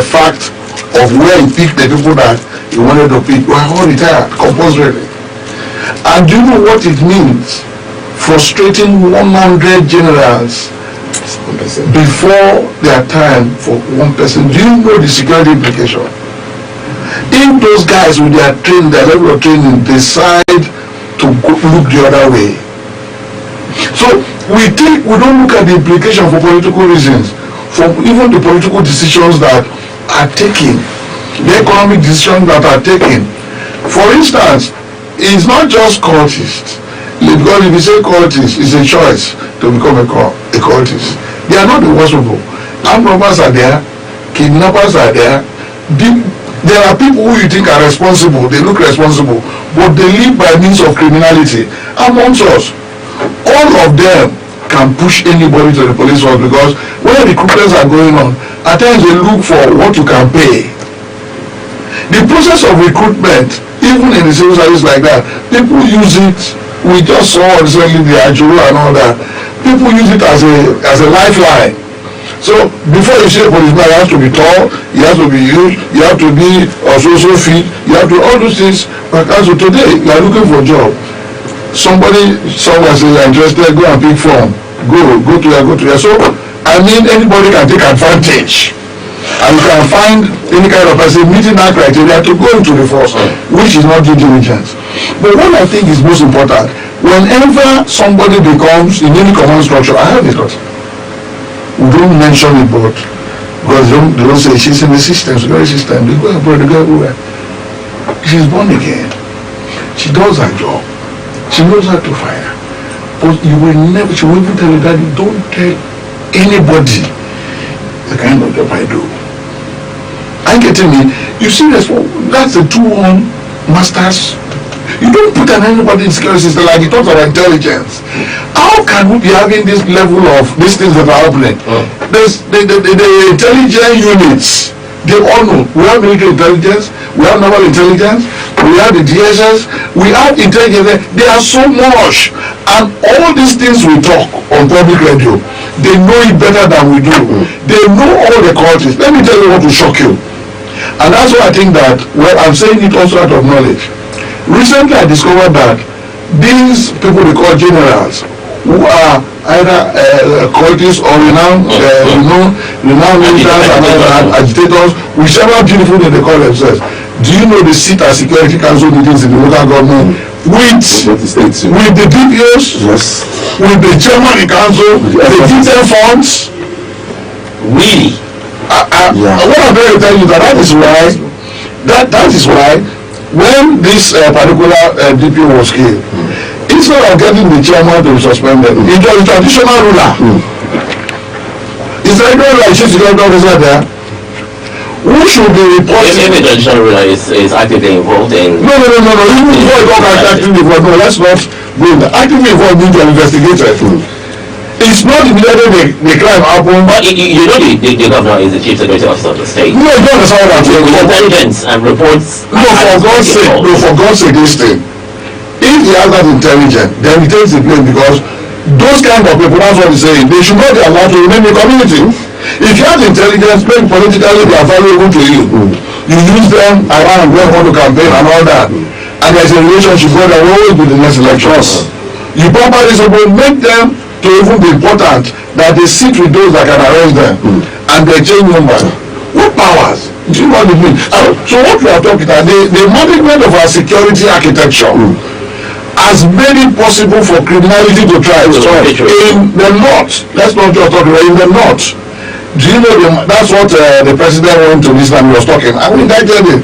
fact of where he picked the people that he wanted to pick were all retired compulsorily. And do you know what it means? Frustrating 100 generals before their time for one person. Do you know the security implication? If those guys with their training, their level of training, decide to look the other way, so we don't look at the implication for political reasons, for even the political decisions that are taken, the economic decisions that are taken. For instance, it's not just cultists, because if you say cultists, it's a choice to become a cultist. They are not the worst people. Armed robbers are there, kidnappers are there. There are people who you think are responsible, they look responsible, but they live by means of criminality amongst us. All of them can push anybody to the police force, because when recruitments are going on, at times they look for what you can pay. The process of recruitment, even in the civil service like that, people use it. We just saw recently the Ajuru and all that. People use it as a lifeline. So before you see a policeman, you have to be tall, you have to be huge, you have to be also fit, you have to all those things. But as of today, you are looking for a job. Somebody somewhere says you're interested, go and pick form. Go to here. So I mean, anybody can take advantage. And you can find any kind of person meeting that criteria to go into the force, which is not due diligence. But what I think is most important, whenever somebody becomes in any command structure, I have a daughter. We don't mention it, but because they don't say she's in the system, security system, they go abroad, they go everywhere. She's born again. She does her job. She knows how to fire. But she will even tell you that you don't tell anybody the kind of job I do. Are you getting me? You see, that's the 2-1 masters. You don't put anybody in security system like he talks about intelligence. How can we be having this level of these things that are happening? There's the intelligence units. They all know. We have military intelligence, we have naval intelligence, we have the DSS, we have intelligence. They are so much. And all these things we talk on public radio, they know it better than we do. They know all the cultures. Let me tell you what will shock you. And that's why I think that, well, I'm saying it also out of knowledge. Recently I discovered that these people they call generals, who are either cultists or renowned militants and agitators, whichever beautiful name they call themselves. Do you know they sit at Security Council meetings in the local government with the DPOs, yes, with the chairman in council, the detail funds? Really? What I'm going to tell you that is why when this particular DPO was killed, instead of getting the chairman to be suspended, it was a traditional ruler. It's like a chief security officer there who should be reporting. If the traditional ruler is actively involved in... No. Even before it got actively involved, no, let's not go in there. Actively involved means you're investigated. It's not immediately the crime happened. But you know the governor is the chief security officer of the state. No, you don't understand what I'm saying. With intelligence and reports. No, for God's sake, this thing. If he has that intelligence, then he takes the blame, because those kind of people, that's what he's saying, they should not be allowed to remain in the community. If you have intelligence, maybe politically they are valuable to you. You use them around when you want to campaign and all that. And there's a relationship where they will always be the next elections. You properly suppose make them to even be important that they sit with those that can arrest them and they change numbers. What powers? Do you know what I mean? So what we are talking about, the management of our security architecture has made it possible for criminality to thrive. In the north, let's not just talk about in the north. Do you know that's what the president went to this time he was talking. I mean, that the old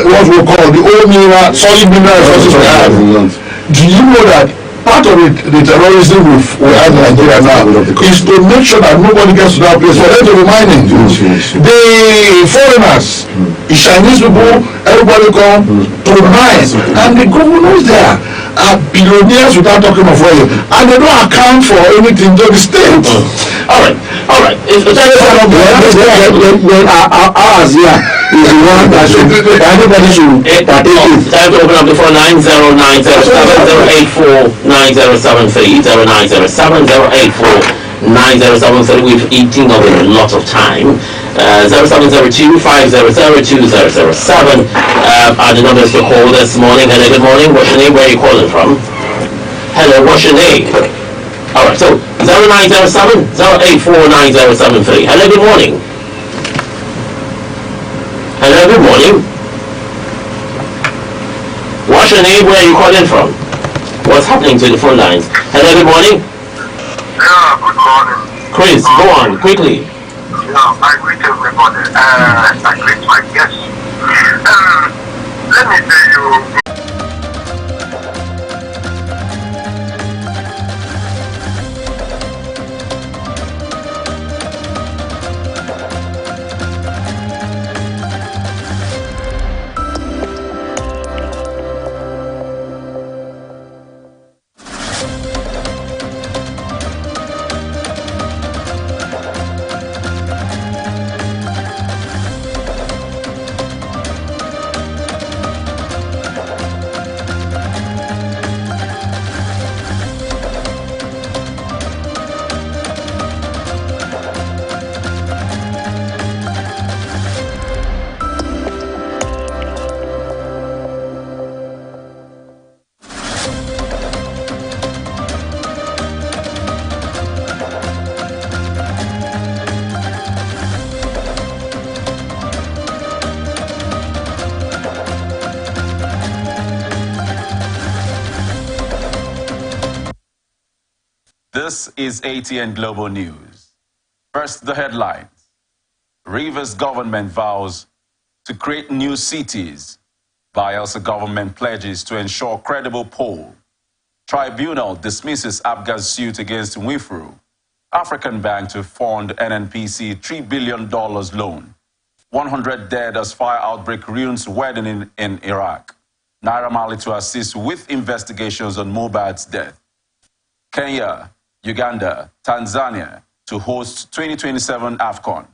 what we call the old mineral, solid mineral resources we have. Do you know that part of it, the terrorism we have in Nigeria now is to make sure that nobody gets to that place for them to be mining. The foreigners, the Chinese people, everybody come to mine, and the governors there are billionaires without talking of oil, and they don't account for anything to the state. All right. Ours here is the one that should, everybody should partake in. Time to open up the phone 90907-084-9073. We've eaten up a lot of time. 0702-500-2007 are the numbers to call this morning. Hello, good morning. What's your name? Where are you calling from? Hello, what's your name? Alright, so 0907-084-9073. Hello, good morning. Hello, good morning. What's your name? Where are you calling from? What's happening to the phone lines? Hello, good morning. Yeah, good morning. Chris, go on, quickly. Yeah, I greet everybody. I greet my guests. Let me tell you. This is ATN Global News. First, the headlines. Rivers government vows to create new cities. Bayelsa government pledges to ensure credible poll. Tribunal dismisses Abga's suit against Wifru. African Bank to fund NNPC $3 billion loan. 100 dead as fire outbreak ruins wedding in Iraq. Naira Marley to assist with investigations on Mohbad's death. Kenya, Uganda, Tanzania to host 2027 AFCON.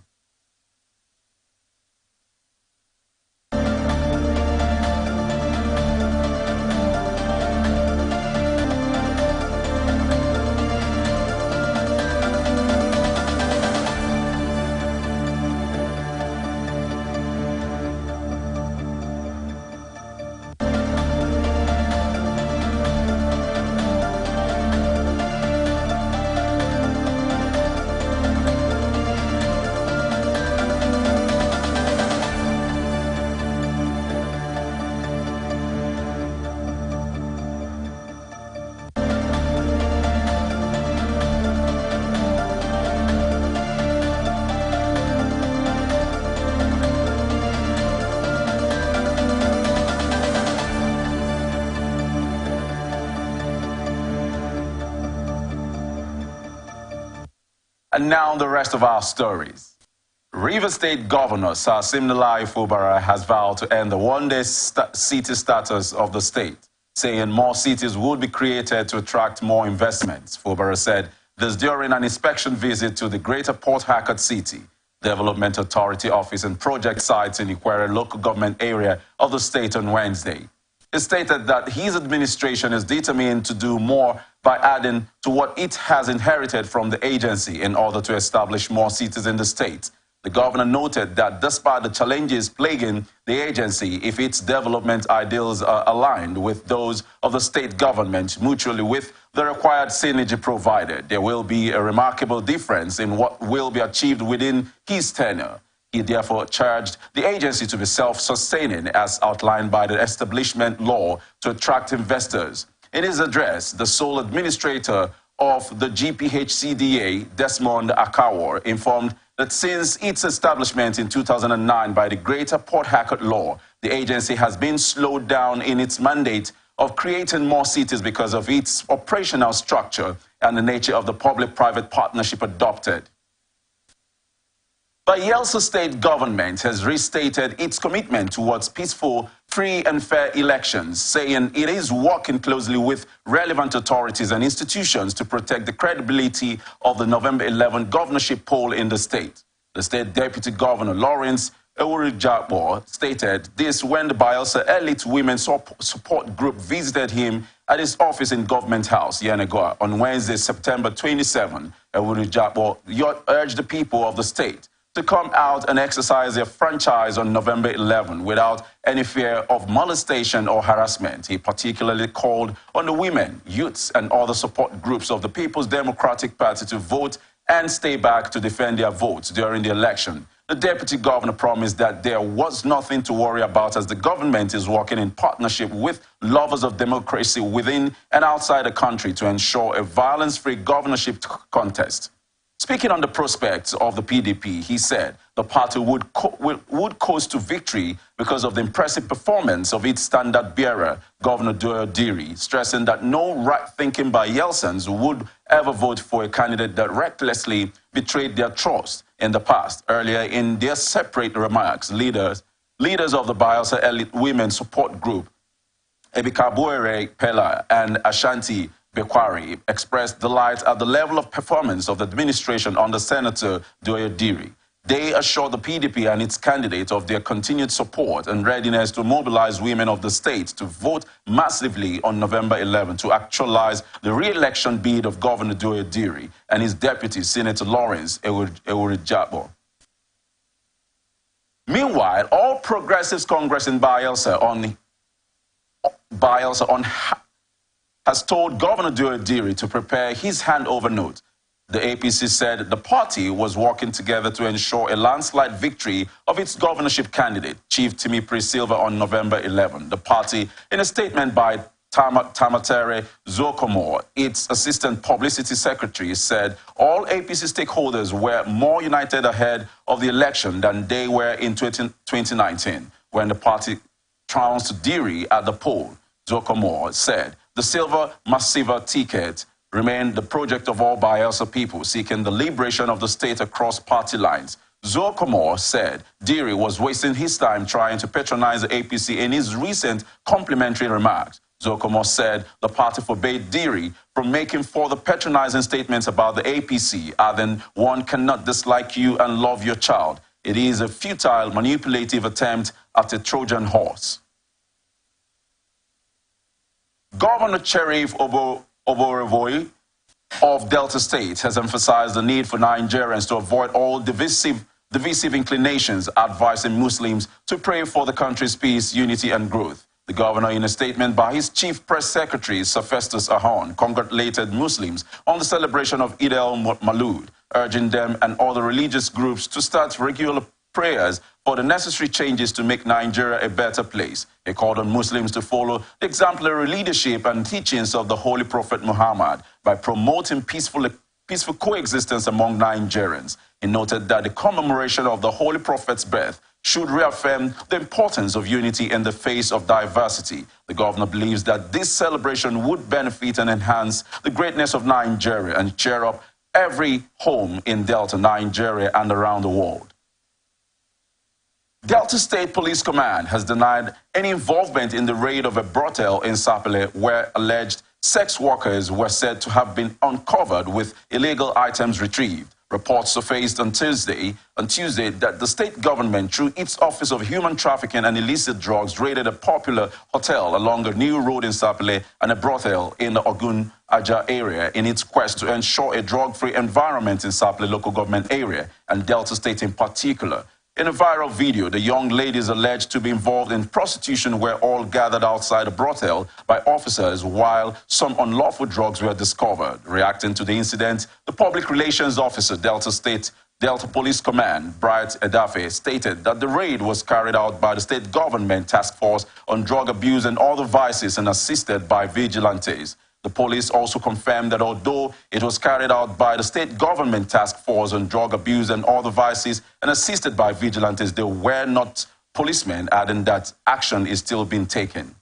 And now the rest of our stories. Rivers State Governor Sir Simnilai Fubara has vowed to end the one-day city status of the state, saying more cities would be created to attract more investments. Fubara said this during an inspection visit to the Greater Port Harcourt City Development Authority office and project sites in Ikwere local government area of the state on Wednesday. He stated that his administration is determined to do more by adding to what it has inherited from the agency in order to establish more cities in the state. The governor noted that despite the challenges plaguing the agency, if its development ideals are aligned with those of the state government, mutually with the required synergy provided, there will be a remarkable difference in what will be achieved within his tenure. He therefore charged the agency to be self-sustaining as outlined by the establishment law to attract investors. In his address, the sole administrator of the GPHCDA, Desmond Akawor, informed that since its establishment in 2009 by the Greater Port Harcourt Law, the agency has been slowed down in its mandate of creating more cities because of its operational structure and the nature of the public-private partnership adopted. Bayelsa State government has restated its commitment towards peaceful, free and fair elections, saying it is working closely with relevant authorities and institutions to protect the credibility of the November 11 governorship poll in the state. The state deputy governor, Lawrence Ewurijabo, stated this when the Bayelsa Elite Women Support Group visited him at his office in Government House, Yenagoa, on Wednesday, September 27. Ewurijabo urged the people of the state to come out and exercise their franchise on November 11 without any fear of molestation or harassment. He particularly called on the women, youths, and other support groups of the People's Democratic Party to vote and stay back to defend their votes during the election. The deputy governor promised that there was nothing to worry about as the government is working in partnership with lovers of democracy within and outside the country to ensure a violence-free governorship contest. Speaking on the prospects of the PDP, he said the party would coast to victory because of the impressive performance of its standard bearer, Governor Doyle Diri, stressing that no right-thinking Bayelsans would ever vote for a candidate that recklessly betrayed their trust in the past. Earlier in their separate remarks, leaders of the Bayelsa Elite Women Support Group, Ebikabuere Pela and Ashanti Bekwari, expressed delight at the level of performance of the administration under Senator Doyle Diri. They assured the PDP and its candidate of their continued support and readiness to mobilize women of the state to vote massively on November 11 to actualize the re-election bid of Governor Doyle Diri and his deputy, Senator Lawrence Ewurijabo. Meanwhile, All Progressives Congress in Bayelsa has told Governor Doyle Diri to prepare his handover note. The APC said the party was working together to ensure a landslide victory of its governorship candidate, Chief Timmy Silva, on November 11. The party, in a statement by Tamatere Zokomor, its assistant publicity secretary, said all APC stakeholders were more united ahead of the election than they were in 2019, when the party trounced Diri at the poll. Zokomor said the Silva Massiva ticket remained the project of all Bayelsa people seeking the liberation of the state across party lines. Zokomor said Diri was wasting his time trying to patronize the APC in his recent complimentary remarks. Zokomor said the party forbade Diri from making further patronizing statements about the APC, adding, "One cannot dislike you and love your child. It is a futile, manipulative attempt at a Trojan horse." Governor Sheriff Oborevwori of Delta State has emphasized the need for Nigerians to avoid all divisive inclinations, advising Muslims to pray for the country's peace, unity, and growth. The governor, in a statement by his chief press secretary, Sir Festus Ahon, congratulated Muslims on the celebration of Eid al-Maulud, urging them and other religious groups to start regular prayers for the necessary changes to make Nigeria a better place. He called on Muslims to follow the exemplary leadership and teachings of the Holy Prophet Muhammad by promoting peaceful coexistence among Nigerians. He noted that the commemoration of the Holy Prophet's birth should reaffirm the importance of unity in the face of diversity. The governor believes that this celebration would benefit and enhance the greatness of Nigeria and cheer up every home in Delta, Nigeria, and around the world. Delta State Police Command has denied any involvement in the raid of a brothel in Sapele where alleged sex workers were said to have been uncovered with illegal items retrieved. Reports surfaced on Tuesday that the state government, through its Office of Human Trafficking and Illicit Drugs, raided a popular hotel along a new road in Sapele and a brothel in the Ogun Aja area in its quest to ensure a drug-free environment in Sapele local government area and Delta State in particular. In a viral video, the young ladies alleged to be involved in prostitution were all gathered outside a brothel by officers while some unlawful drugs were discovered. Reacting to the incident, the public relations officer, Delta State Delta Police Command, Bright Edafe, stated that the raid was carried out by the state government task force on drug abuse and other vices and assisted by vigilantes. The police also confirmed that although it was carried out by the state government task force on drug abuse and other vices and assisted by vigilantes, they were not policemen, adding that action is still being taken.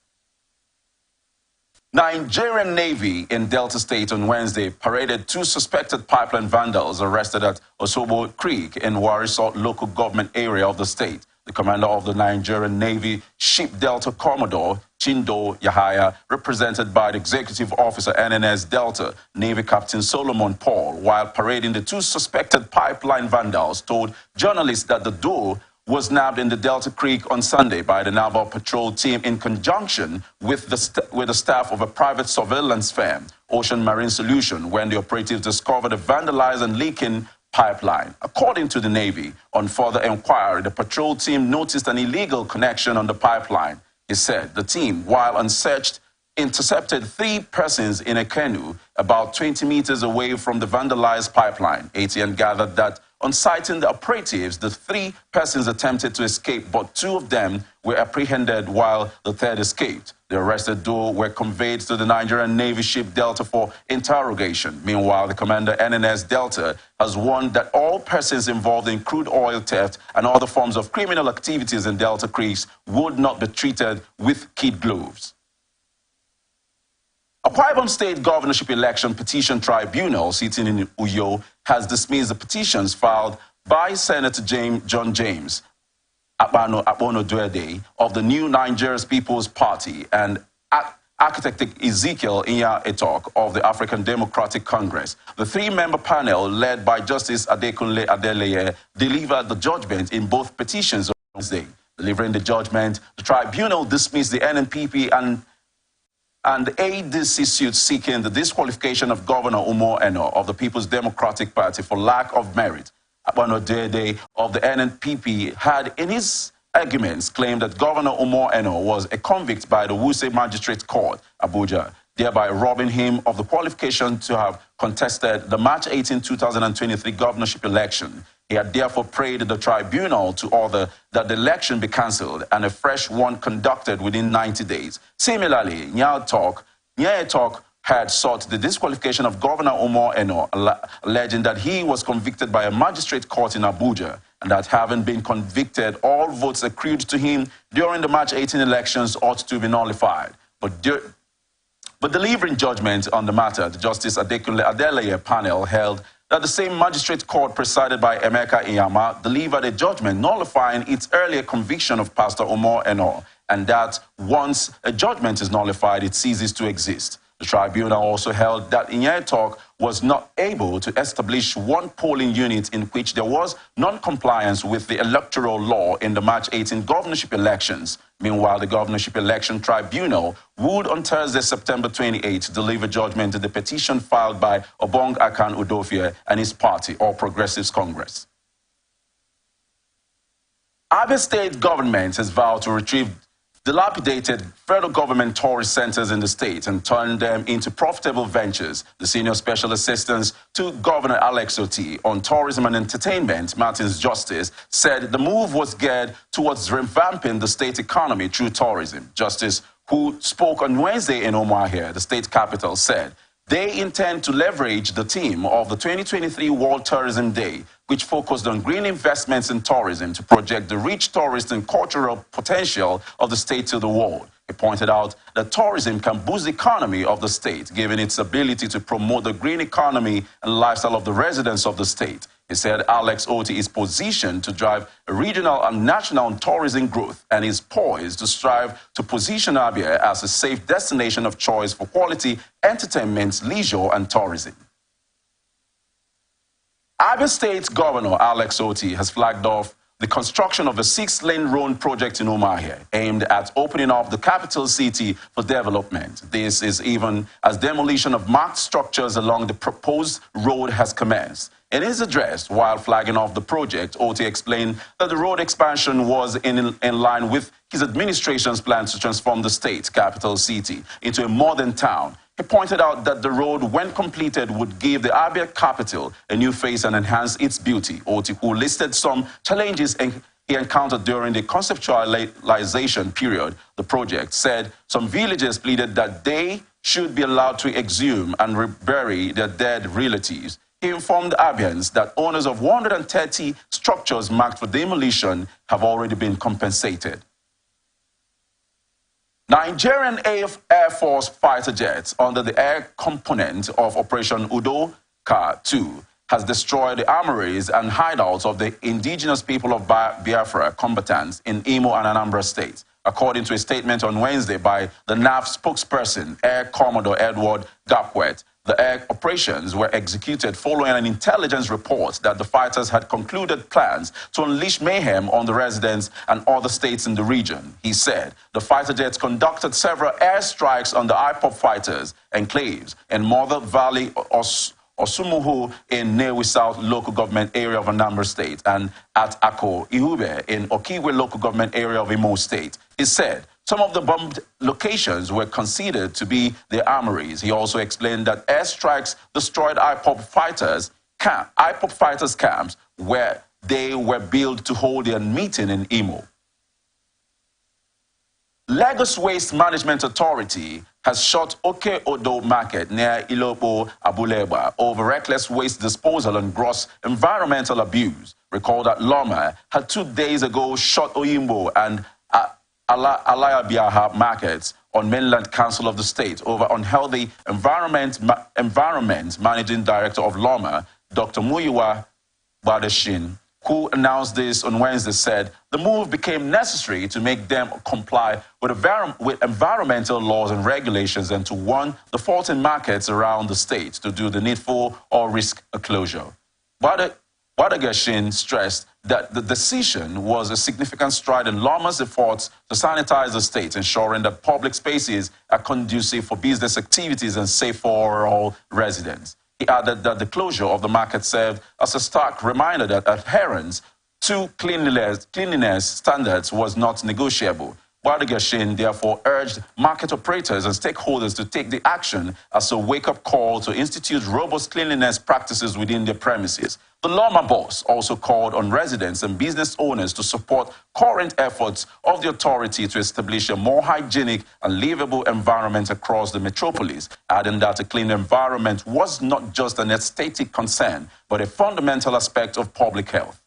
Nigerian Navy in Delta State on Wednesday paraded 2 suspected pipeline vandals arrested at Osobo Creek in Warri local government area of the state. The commander of the Nigerian Navy Ship Delta Commodore Chindo Yahaya, represented by the executive officer NNS Delta Navy Captain Solomon Paul, while parading the 2 suspected pipeline vandals, told journalists that the duo was nabbed in the Delta Creek on Sunday by the Naval Patrol team in conjunction with the staff of a private surveillance firm, Ocean Marine Solution, when the operatives discovered a vandalized and leaking pipeline. According to the Navy, on further inquiry, the patrol team noticed an illegal connection on the pipeline. He said the team, while unsearched, intercepted 3 persons in a canoe about 20 meters away from the vandalized pipeline. ATN gathered that on sighting the operatives, the 3 persons attempted to escape, but 2 of them were apprehended while the 3rd escaped. The arrested duo were conveyed to the Nigerian Navy ship Delta for interrogation. Meanwhile, the commander NNS Delta has warned that all persons involved in crude oil theft and other forms of criminal activities in Delta Creeks would not be treated with kid gloves. Akwa Ibom State Governorship Election Petition Tribunal sitting in Uyo has dismissed the petitions filed by Senator John James Abono Duede of the New Nigeria's People's Party and Architect Ezekiel Inya Etok of the African Democratic Congress. The 3-member panel, led by Justice Adekunle Adeleye, delivered the judgment in both petitions on Wednesday. Delivering the judgment, the tribunal dismissed the NNPP and the ADC suit seeking the disqualification of Governor Umo Eno of the People's Democratic Party for lack of merit. Abono Duede of the NNPP had in his arguments claimed that Governor Umo Eno was a convict by the Wuse Magistrate Court, Abuja, thereby robbing him of the qualification to have contested the March 18, 2023 governorship election. He had therefore prayed the tribunal to order that the election be cancelled and a fresh one conducted within 90 days. Similarly, Nya Etok had sought the disqualification of Governor Umo Eno, alleging that he was convicted by a magistrate court in Abuja and that having been convicted, all votes accrued to him during the March 18 elections ought to be nullified. But delivering judgment on the matter, the Justice Adekunle Adeleye panel held that the same magistrate court presided by Emeka Iyama delivered a judgment nullifying its earlier conviction of Pastor Umo Eno, and that once a judgment is nullified, it ceases to exist. The tribunal also held that Inya Etok was not able to establish one polling unit in which there was non-compliance with the electoral law in the March 18 governorship elections. Meanwhile, the Governorship Election Tribunal would on Thursday, September 28, deliver judgment to the petition filed by Obong Akan Udofia and his party, All Progressives Congress. Abia State government has vowed to retrieve dilapidated federal government tourist centers in the state and turn them into profitable ventures. The senior special assistant to Governor Alex Oti on tourism and entertainment, Martins Justice, said the move was geared towards revamping the state economy through tourism. Justice, who spoke on Wednesday in Umuahia, the state capital, said they intend to leverage the theme of the 2023 World Tourism Day, which focused on green investments in tourism, to project the rich tourist and cultural potential of the state to the world. He pointed out that tourism can boost the economy of the state, given its ability to promote the green economy and lifestyle of the residents of the state. He said Alex Oti is positioned to drive regional and national tourism growth and is poised to strive to position Abia as a safe destination of choice for quality entertainment, leisure, and tourism. Abia State Governor Alex Oti has flagged off the construction of a 6-lane road project in Umuahia, aimed at opening up the capital city for development. This is even as demolition of marked structures along the proposed road has commenced. In his address, while flagging off the project, Oti explained that the road expansion was in line with his administration's plans to transform the state capital city into a modern town. He pointed out that the road, when completed, would give the Abia capital a new face and enhance its beauty. Otiku listed some challenges he encountered during the conceptualization period. The project said some villagers pleaded that they should be allowed to exhume and bury their dead relatives. He informed Abians that owners of 130 structures marked for demolition have already been compensated. Nigerian Air Force fighter jets under the air component of Operation Udoka 2 has destroyed the armories and hideouts of the indigenous people of Biafra combatants in Imo and Anambra states. According to a statement on Wednesday by the NAF spokesperson, Air Commodore Edward Gapwet, the air operations were executed following an intelligence report that the fighters had concluded plans to unleash mayhem on the residents and other states in the region. He said the fighter jets conducted several airstrikes on the IPOP fighters' enclaves in Mother Valley, Osumuhu in Newi South local government area of Anambra State and at Ako Ihube in Okigwe local government area of Imo State. He said some of the bombed locations were considered to be the armories. He also explained that airstrikes destroyed IPOP fighters' camps where they were built to hold their meeting in Imo. Lagos Waste Management Authority has shut Oke Odo Market near Ilopo, Abuleba over reckless waste disposal and gross environmental abuse. Recall that Loma had 2 days ago shut Oyimbo and Alayabiaha markets on mainland council of the state over unhealthy environment. Managing Director of Loma, Dr. Muyiwa Badeshin, who announced this on Wednesday, said the move became necessary to make them comply with environmental laws and regulations and to warn the 14 markets around the state to do the needful or risk a closure. Badagashin stressed that the decision was a significant stride in Loma's efforts to sanitize the state, ensuring that public spaces are conducive for business activities and safe for all residents. He added that the closure of the market served as a stark reminder that adherence to cleanliness standards was not negotiable. Badagashin therefore urged market operators and stakeholders to take the action as a wake-up call to institute robust cleanliness practices within their premises. The Loma boss also called on residents and business owners to support current efforts of the authority to establish a more hygienic and livable environment across the metropolis, adding that a clean environment was not just an aesthetic concern, but a fundamental aspect of public health.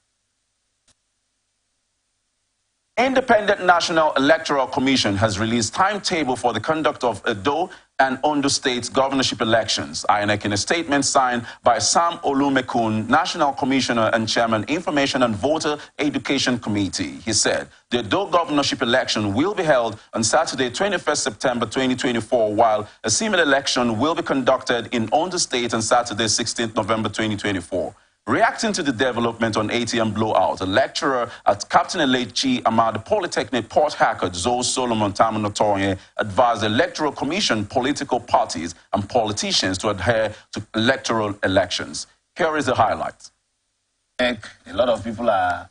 Independent National Electoral Commission has released timetable for the conduct of Edo and Ondo State's governorship elections. INEC, in a statement signed by Sam Olumekun, National Commissioner and Chairman, Information and Voter Education Committee. He said the Edo governorship election will be held on Saturday, 21st September 2024, while a similar election will be conducted in Ondo State on Saturday, 16th November 2024. Reacting to the development on ATM blowout, a lecturer at Captain Elechi Ahmad Polytechnic Port Harcourt, Zoe Solomon Tamanotoye, advised the Electoral Commission, political parties, and politicians to adhere to electoral elections. Here is the highlight. A lot of people are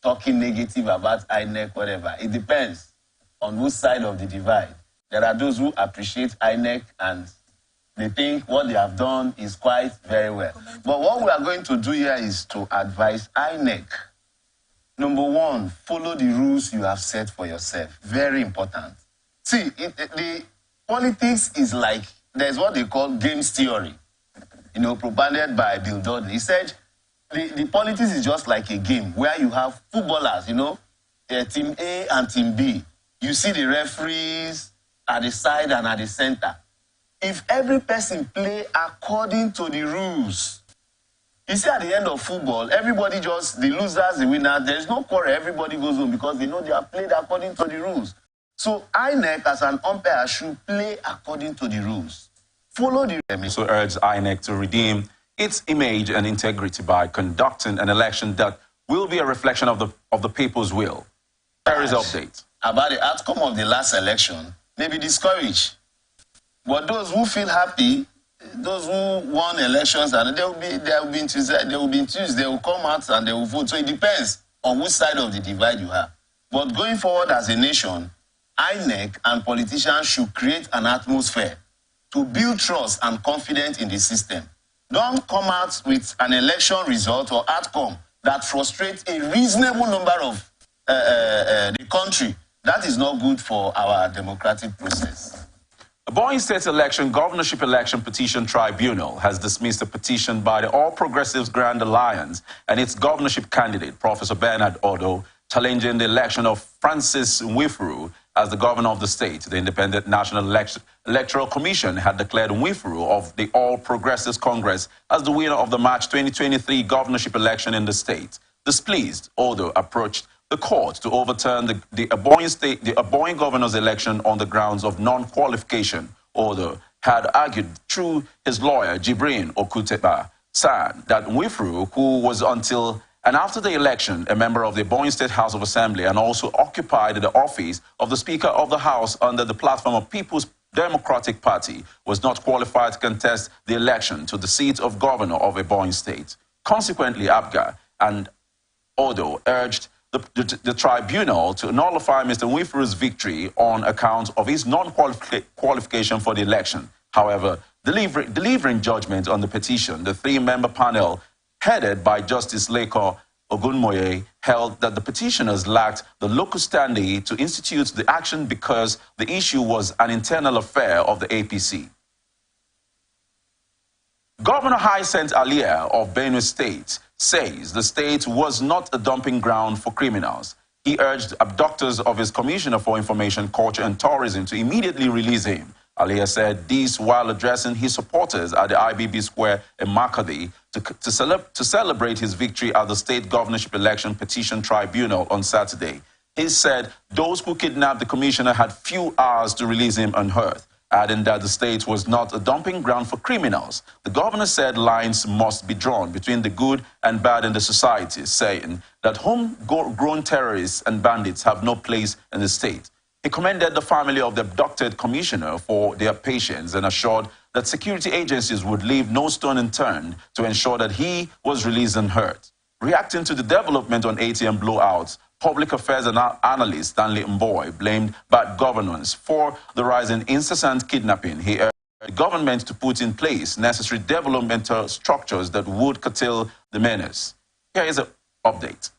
talking negative about INEC, whatever. It depends on which side of the divide. There are those who appreciate INEC and they think what they have done is quite very well. But what we are going to do here is to advise INEC. Number one, follow the rules you have set for yourself. Very important. See, the politics is like, there's what they call games theory, propounded by Bill Dudley. He said, the politics is just like a game where you have footballers, team A and team B. You see the referees at the side and at the center. If every person play according to the rules, you see at the end of football, everybody just, the losers, the winners, there's no quarrel, everybody goes home because they know they have played according to the rules. So INEC as an umpire should play according to the rules. Follow the rules. So urged INEC to redeem its image and integrity by conducting an election that will be a reflection of the people's will. There is an update. About the outcome of the last election may be discouraged. But those who feel happy, those who won elections, and they will be enthused, they will come out and they will vote. So it depends on which side of the divide you have. But going forward as a nation, INEC and politicians should create an atmosphere to build trust and confidence in the system. Don't come out with an election result or outcome that frustrates a reasonable number of the country. That is not good for our democratic process. The Ebonyi State Election Governorship Election Petition Tribunal has dismissed a petition by the All Progressives Grand Alliance and its governorship candidate, Professor Bernard Odo, challenging the election of Francis Nwifuru as the governor of the state. The Independent National Electoral Commission had declared Nwifuru of the All Progressives Congress as the winner of the March 2023 governorship election in the state. Displeased, Odo approached the court to overturn the Ebonyi governor's election on the grounds of non-qualification. Odo had argued through his lawyer, Jibrin Okutepa San, that Nwifuru, who was until and after the election a member of the Ebonyi State House of Assembly and also occupied the office of the Speaker of the House under the platform of People's Democratic Party, was not qualified to contest the election to the seat of governor of Ebonyi State. Consequently, Abga and Odo urged the tribunal to nullify Mr. Nwifuru's victory on account of his non-qualification for the election. However, delivering judgment on the petition, the three-member panel headed by Justice Leko Ogunmoye held that the petitioners lacked the locus standi to institute the action because the issue was an internal affair of the APC. Governor Hyacinth Alia of Benue State says the state was not a dumping ground for criminals. He urged abductors of his Commissioner for Information, Culture and Tourism to immediately release him. Alia said this while addressing his supporters at the IBB Square in Makadi to celebrate his victory at the State Governorship Election Petition Tribunal on Saturday. He said those who kidnapped the commissioner had few hours to release him unhurt, adding that the state was not a dumping ground for criminals. The governor said lines must be drawn between the good and bad in the society, saying that homegrown terrorists and bandits have no place in the state. He commended the family of the abducted commissioner for their patience and assured that security agencies would leave no stone unturned to ensure that he was released unhurt. Reacting to the development on ATM blowouts, public affairs analyst Stanley Mboy blamed bad governance for the rise in incessant kidnapping. He urged the government to put in place necessary developmental structures that would curtail the menace. Here is an update.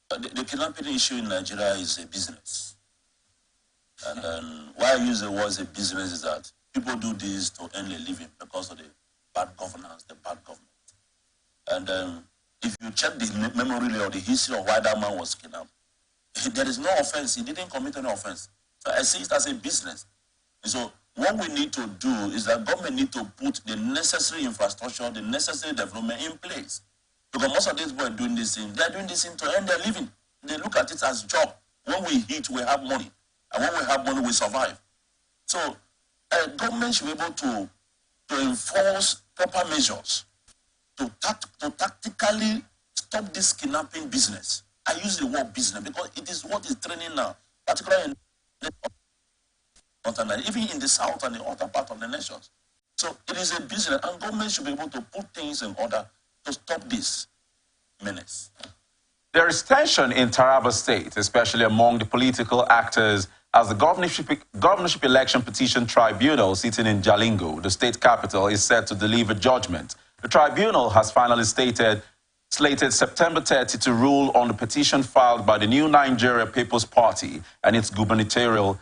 The kidnapping issue in Nigeria is a business. And why I use the word a business is that people do this to earn a living because of the bad governance, the bad government. And if you check the memory or the history of why that man was kidnapped, there is no offense. He didn't commit any offense. So I see it as a business. And so what we need to do is that government need to put the necessary infrastructure, the necessary development in place. Because most of these people are doing this thing. They are doing this thing to earn their living. They look at it as a job. When we eat, we have money. And when we have money, we survive. So government should be able to enforce proper measures to tactically stop this kidnapping business. I use the word business because it is what is trending now, particularly in the north, even in the south and the other part of the nations. So it is a business, and government should be able to put things in order to stop this menace. There is tension in Taraba State, especially among the political actors, as the governorship election petition tribunal sitting in Jalingo, the state capital, is set to deliver judgment. The tribunal has finally slated September 30 to rule on the petition filed by the New Nigeria People's Party and its gubernatorial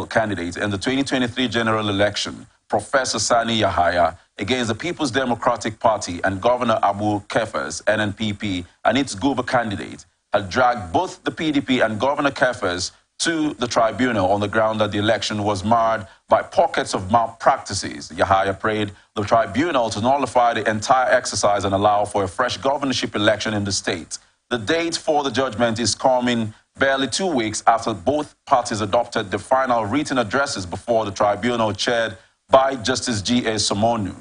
candidate in the 2023 general election, Professor Sani Yahaya, against the People's Democratic Party and Governor Abu Kefas, NNPP, and its guber candidate, had dragged both the PDP and Governor Kefas to the tribunal on the ground that the election was marred by pockets of malpractices. Yahaya prayed the tribunal to nullify the entire exercise and allow for a fresh governorship election in the state. The date for the judgment is coming barely 2 weeks after both parties adopted the final written addresses before the tribunal chaired by Justice G.A. Somonu.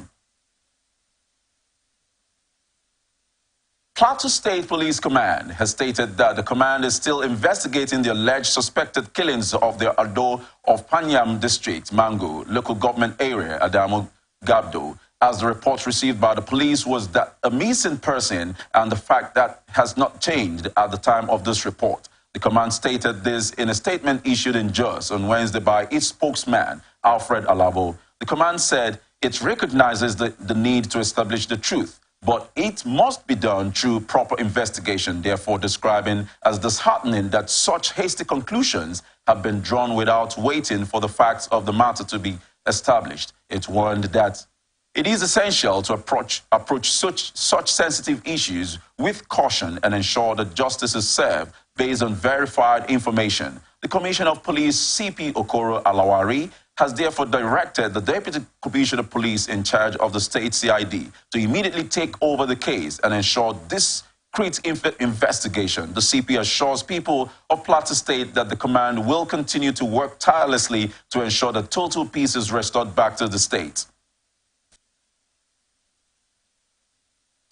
Plateau State Police Command has stated that the command is still investigating the alleged suspected killings of the Ado of Panyam District, Mango, local government area, Adamu Gabdo, as the report received by the police was that a missing person, and the fact that has not changed at the time of this report. The command stated this in a statement issued in Jos on Wednesday by its spokesman, Alfred Alabo. The command said it recognizes the need to establish the truth, but it must be done through proper investigation, therefore describing as disheartening that such hasty conclusions have been drawn without waiting for the facts of the matter to be established. It warned that it is essential to approach such sensitive issues with caution and ensure that justice is served based on verified information. The Commissioner of Police, CP Okoro Alawari, has therefore directed the Deputy Commissioner of Police in charge of the state CID to immediately take over the case and ensure discreet investigation. The CP assures people of Plateau State that the command will continue to work tirelessly to ensure that total peace is restored back to the state.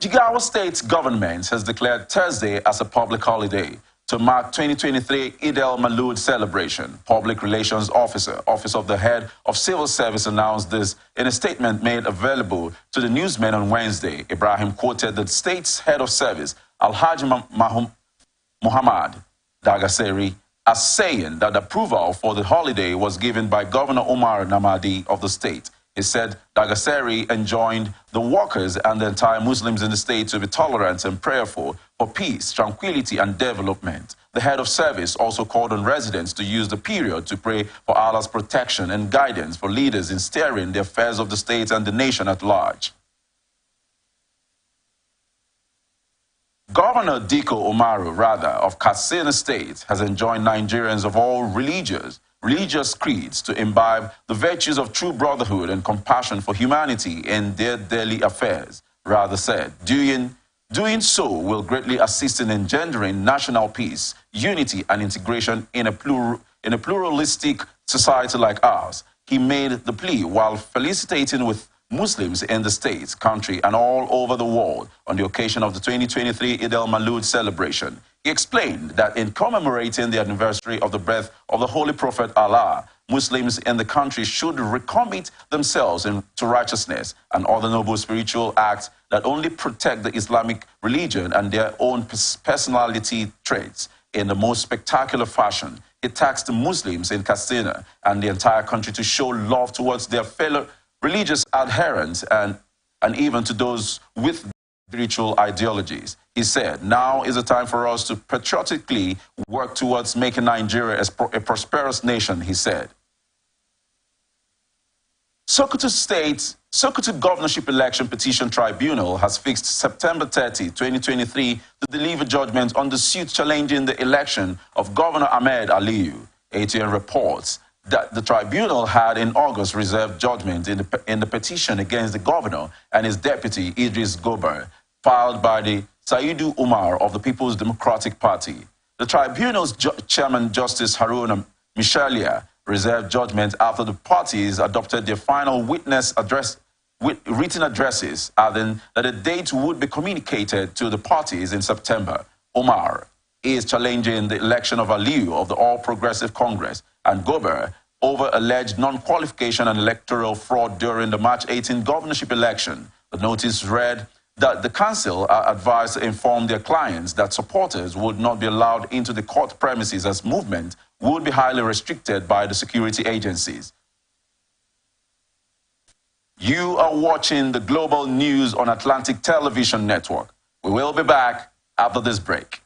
Jigawa State government has declared Thursday as a public holiday to mark 2023 Eid al-Maulud celebration. Public Relations Officer, Office of the Head of Civil Service announced this in a statement made available to the newsmen on Wednesday. Ibrahim quoted the state's head of service, Alhaji Muhammad Dagaseri, as saying that approval for the holiday was given by Governor Omar Namadi of the state. He said Dagaseri enjoined the workers and the entire Muslims in the state to be tolerant and prayerful for peace, tranquility, and development. The head of service also called on residents to use the period to pray for Allah's protection and guidance for leaders in steering the affairs of the state and the nation at large. Governor Diko Umaru, of Katsina State, has enjoined Nigerians of all religious creeds to imbibe the virtues of true brotherhood and compassion for humanity in their daily affairs. Said, doing so will greatly assist in engendering national peace, unity, and integration in a pluralistic society like ours. He made the plea while felicitating with Muslims in the state, country, and all over the world on the occasion of the 2023 Eid al-Maulud celebration. He explained that in commemorating the anniversary of the birth of the Holy Prophet Allah, Muslims in the country should recommit themselves to righteousness and other noble spiritual acts that only protect the Islamic religion and their own personality traits in the most spectacular fashion. He tasked the Muslims in Katsina and the entire country to show love towards their fellow religious adherents and even to those with spiritual ideologies. He said, now is the time for us to patriotically work towards making Nigeria a prosperous nation, he said. Sokoto Governorship Election Petition Tribunal has fixed September 30, 2023 to deliver judgment on the suit challenging the election of Governor Ahmed Aliyu. ATN reports that the tribunal had in August reserved judgment in the petition against the governor and his deputy Idris Gobar, filed by the Saidu Umar of the People's Democratic Party. The tribunal's chairman, Justice Haruna Michelia, reserved judgment after the parties adopted their final written addresses, adding that a date would be communicated to the parties in September. Umar is challenging the election of Aliyu of the All Progressive Congress and Gobar over alleged non-qualification and electoral fraud during the March 18 governorship election. The notice read that the council are advised to inform their clients that supporters would not be allowed into the court premises as movement would be highly restricted by the security agencies. You are watching the Global News on Atlantic Television Network. We will be back after this break.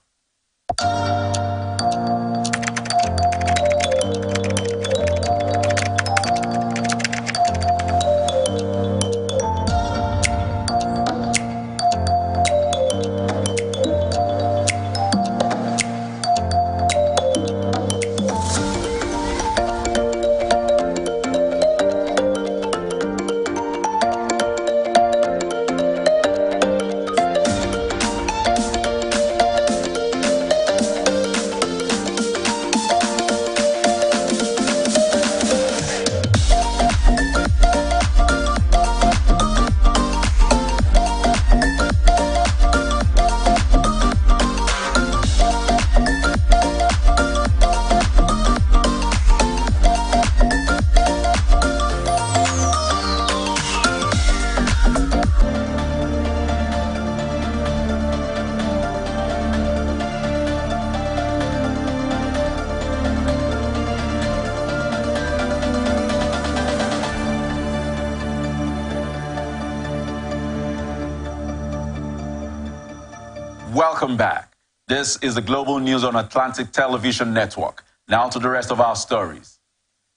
Welcome back. This is the Global News on Atlantic Television Network. Now to the rest of our stories.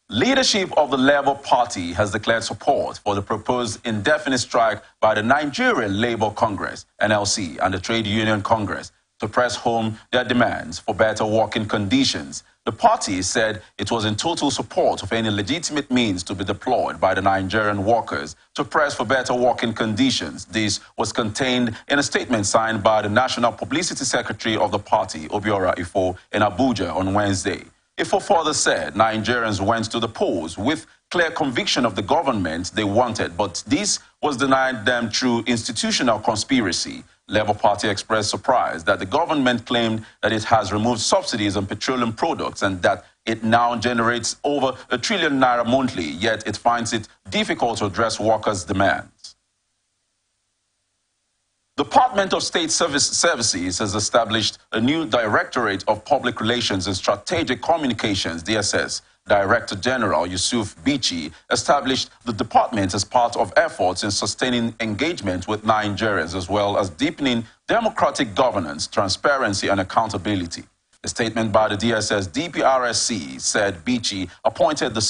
Leadership of the Labour Party has declared support for the proposed indefinite strike by the Nigerian Labour Congress, NLC, and the Trade Union Congress to press home their demands for better working conditions. The party said it was in total support of any legitimate means to be deployed by the Nigerian workers to press for better working conditions. This was contained in a statement signed by the National Publicity Secretary of the party, Obiora Ifo, in Abuja on Wednesday. Ifo further said Nigerians went to the polls with clear conviction of the government they wanted, but this was denied them through institutional conspiracy. Labour Party expressed surprise that the government claimed that it has removed subsidies on petroleum products and that it now generates over ₦1 trillion monthly, yet it finds it difficult to address workers' demands. The Department of State Services has established a new Directorate of Public Relations and Strategic Communications, DSS. Director General Yusuf Bichi established the department as part of efforts in sustaining engagement with Nigerians as well as deepening democratic governance, transparency and accountability. A statement by the DSS DPRSC said Bichi appointed the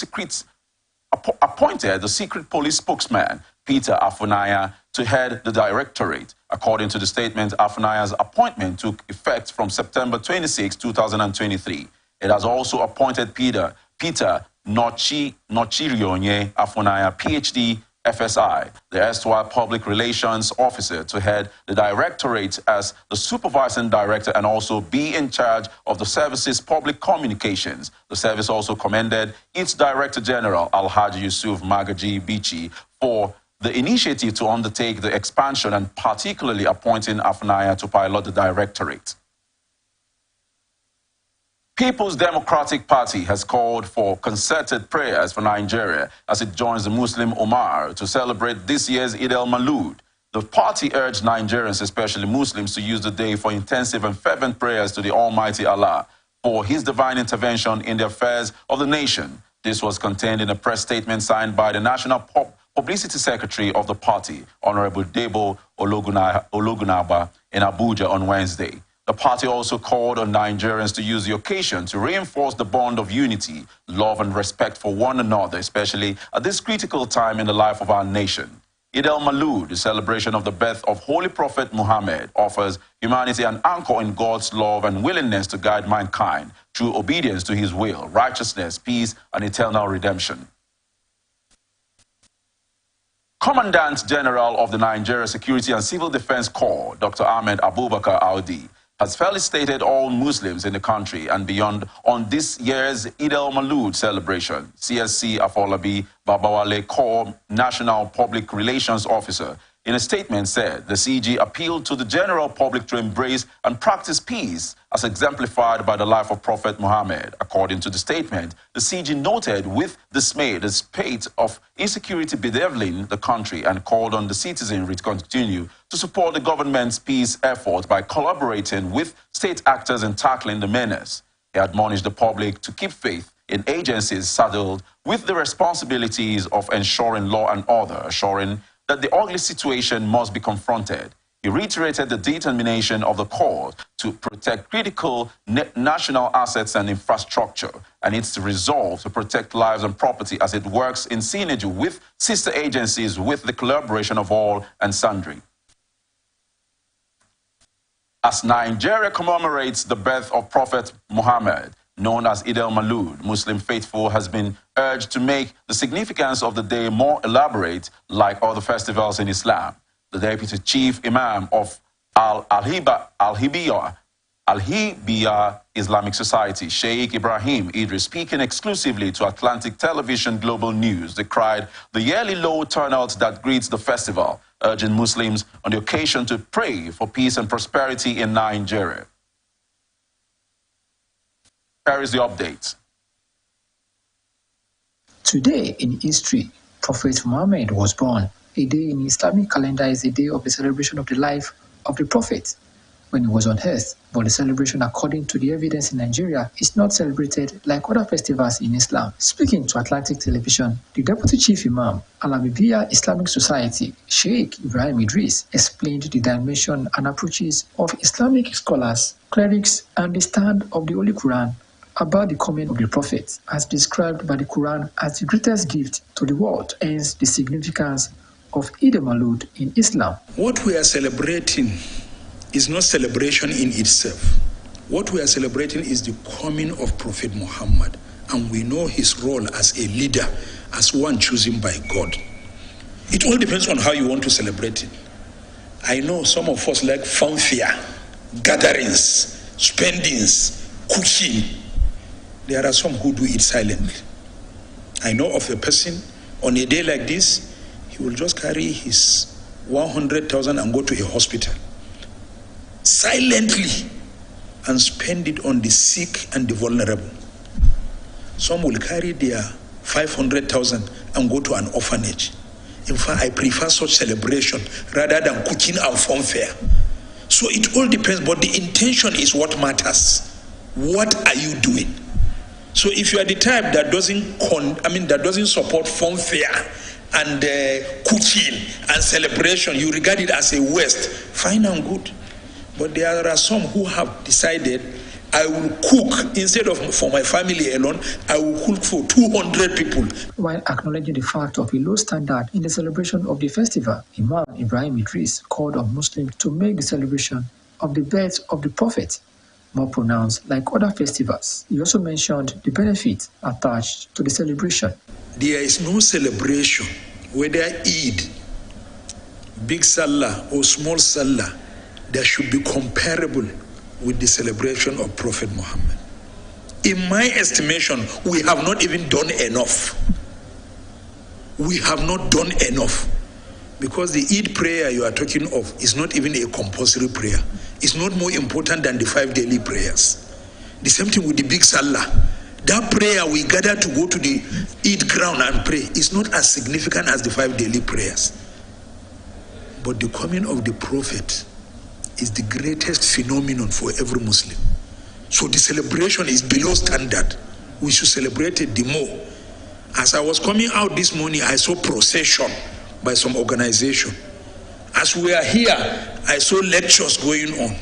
secret police spokesman, Peter Afunaya, to head the directorate. According to the statement, Afunaya's appointment took effect from September 26, 2023. It has also appointed Peter Nochirionye Afunaya, PhD, FSI, the erstwhile public relations officer, to head the directorate as the supervising director and also be in charge of the service's public communications. The service also commended its Director General, Alhaji Yusuf Magaji Bichi, for the initiative to undertake the expansion and particularly appointing Afunaya to pilot the directorate. People's Democratic Party has called for concerted prayers for Nigeria as it joins the Muslim Ummah to celebrate this year's Eid al-Maulud. The party urged Nigerians, especially Muslims, to use the day for intensive and fervent prayers to the Almighty Allah for His divine intervention in the affairs of the nation. This was contained in a press statement signed by the National Publicity Secretary of the party, Honorable Debo Ologunaba, in Abuja on Wednesday. The party also called on Nigerians to use the occasion to reinforce the bond of unity, love and respect for one another, especially at this critical time in the life of our nation. Eid al-Maulud, the celebration of the birth of Holy Prophet Muhammad, offers humanity an anchor in God's love and willingness to guide mankind through obedience to His will, righteousness, peace and eternal redemption. Commandant General of the Nigeria Security and Civil Defense Corps, Dr. Ahmed Abubakar Audi, has felicitated all Muslims in the country and beyond on this year's Eid al-Maulud celebration. CSC Afolabi Babawale Corps National Public Relations Officer, in a statement said the CG appealed to the general public to embrace and practice peace as exemplified by the life of Prophet Muhammad. According to the statement, the CG noted with dismay the spate of insecurity bedeviling the country and called on the citizenry to continue to support the government's peace effort by collaborating with state actors in tackling the menace. He admonished the public to keep faith in agencies saddled with the responsibilities of ensuring law and order, assuring that the ugly situation must be confronted. He reiterated the determination of the Corps to protect critical national assets and infrastructure and its resolve to protect lives and property as it works in synergy with sister agencies with the collaboration of all and sundry. As Nigeria commemorates the birth of Prophet Muhammad, known as Eid al-Maulud, Muslim faithful has been urged to make the significance of the day more elaborate like other festivals in Islam. The Deputy Chief Imam of Al-Hibiyah Islamic Society, Sheikh Ibrahim Idris, speaking exclusively to Atlantic Television Global News, decried the yearly low turnout that greets the festival, urging Muslims on the occasion to pray for peace and prosperity in Nigeria. Here is the update. Today in history, Prophet Muhammad was born. A day in Islamic calendar is a day of the celebration of the life of the Prophet. when he was on earth, but the celebration, according to the evidence in Nigeria, is not celebrated like other festivals in Islam. Speaking to Atlantic Television, the Deputy Chief Imam, Al-Habibiyya Islamic Society, Sheikh Ibrahim Idris, explained the dimension and approaches of Islamic scholars, clerics, and the stand of the Holy Quran about the coming of the Prophet, as described by the Quran as the greatest gift to the world, hence the significance of Eid al-Maulud in Islam. What we are celebrating is not celebration in itself. What we are celebrating is the coming of Prophet Muhammad, and we know his role as a leader, as one chosen by God. It all depends on how you want to celebrate it. I know some of us like fanfare, gatherings, spendings, cooking. There are some who do it silently. I know of a person, on a day like this, he will just carry his 100,000 and go to a hospital silently and spend it on the sick and the vulnerable. Some will carry their 500,000 and go to an orphanage. In fact, I prefer such celebration rather than cooking and fanfare. So it all depends, but the intention is what matters. What are you doing? So if you are the type that doesn't support fanfare and cooking and celebration, you regard it as a waste, fine and good. But there are some who have decided, I will cook, instead of for my family alone, I will cook for 200 people. While acknowledging the fact of a low standard in the celebration of the festival, Imam Ibrahim Idris called on Muslims to make the celebration of the birth of the Prophet more pronounced like other festivals. He also mentioned the benefits attached to the celebration. There is no celebration, whether Eid, big Salah or small Salah, that should be comparable with the celebration of Prophet Muhammad. In my estimation, we have not even done enough. We have not done enough. Because the Eid prayer you are talking of is not even a compulsory prayer. It's not more important than the 5 daily prayers. The same thing with the big Salah. That prayer we gather to go to the Eid ground and pray is not as significant as the 5 daily prayers. But the coming of the Prophet is the greatest phenomenon for every Muslim. So the celebration is below standard. We should celebrate it the more. As I was coming out this morning, I saw procession by some organization. As we are here, I saw lectures going on.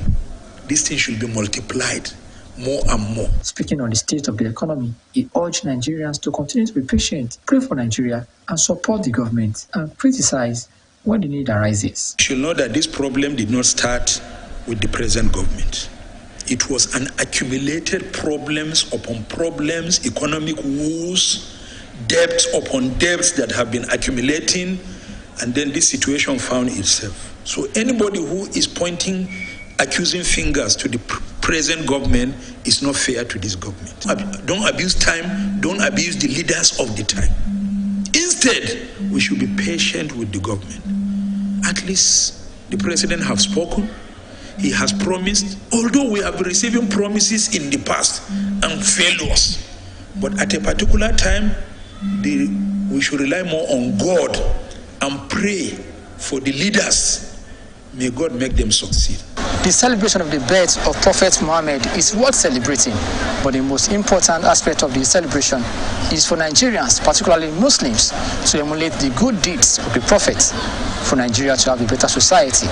This thing should be multiplied more and more. Speaking on the state of the economy, he urged Nigerians to continue to be patient, pray for Nigeria, and support the government, and criticize when the need arises. You should know that this problem did not start with the present government. It was an accumulated problems upon problems, economic woes, debts upon debts that have been accumulating, and then this situation found itself. So anybody who is pointing, accusing fingers to the present government is not fair to this government. Don't abuse time, don't abuse the leaders of the time. Instead, we should be patient with the government. At least the president has spoken. He has promised, although we have been receiving promises in the past and failures. But at a particular time, we should rely more on God and pray for the leaders. May God make them succeed. The celebration of the birth of Prophet Muhammad is worth celebrating, but the most important aspect of the celebration is for Nigerians, particularly Muslims, to emulate the good deeds of the Prophet, for Nigeria to have a better society.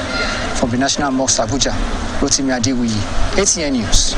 From the National Mosque, Abuja, Rotimi Adewuyi, ATN News.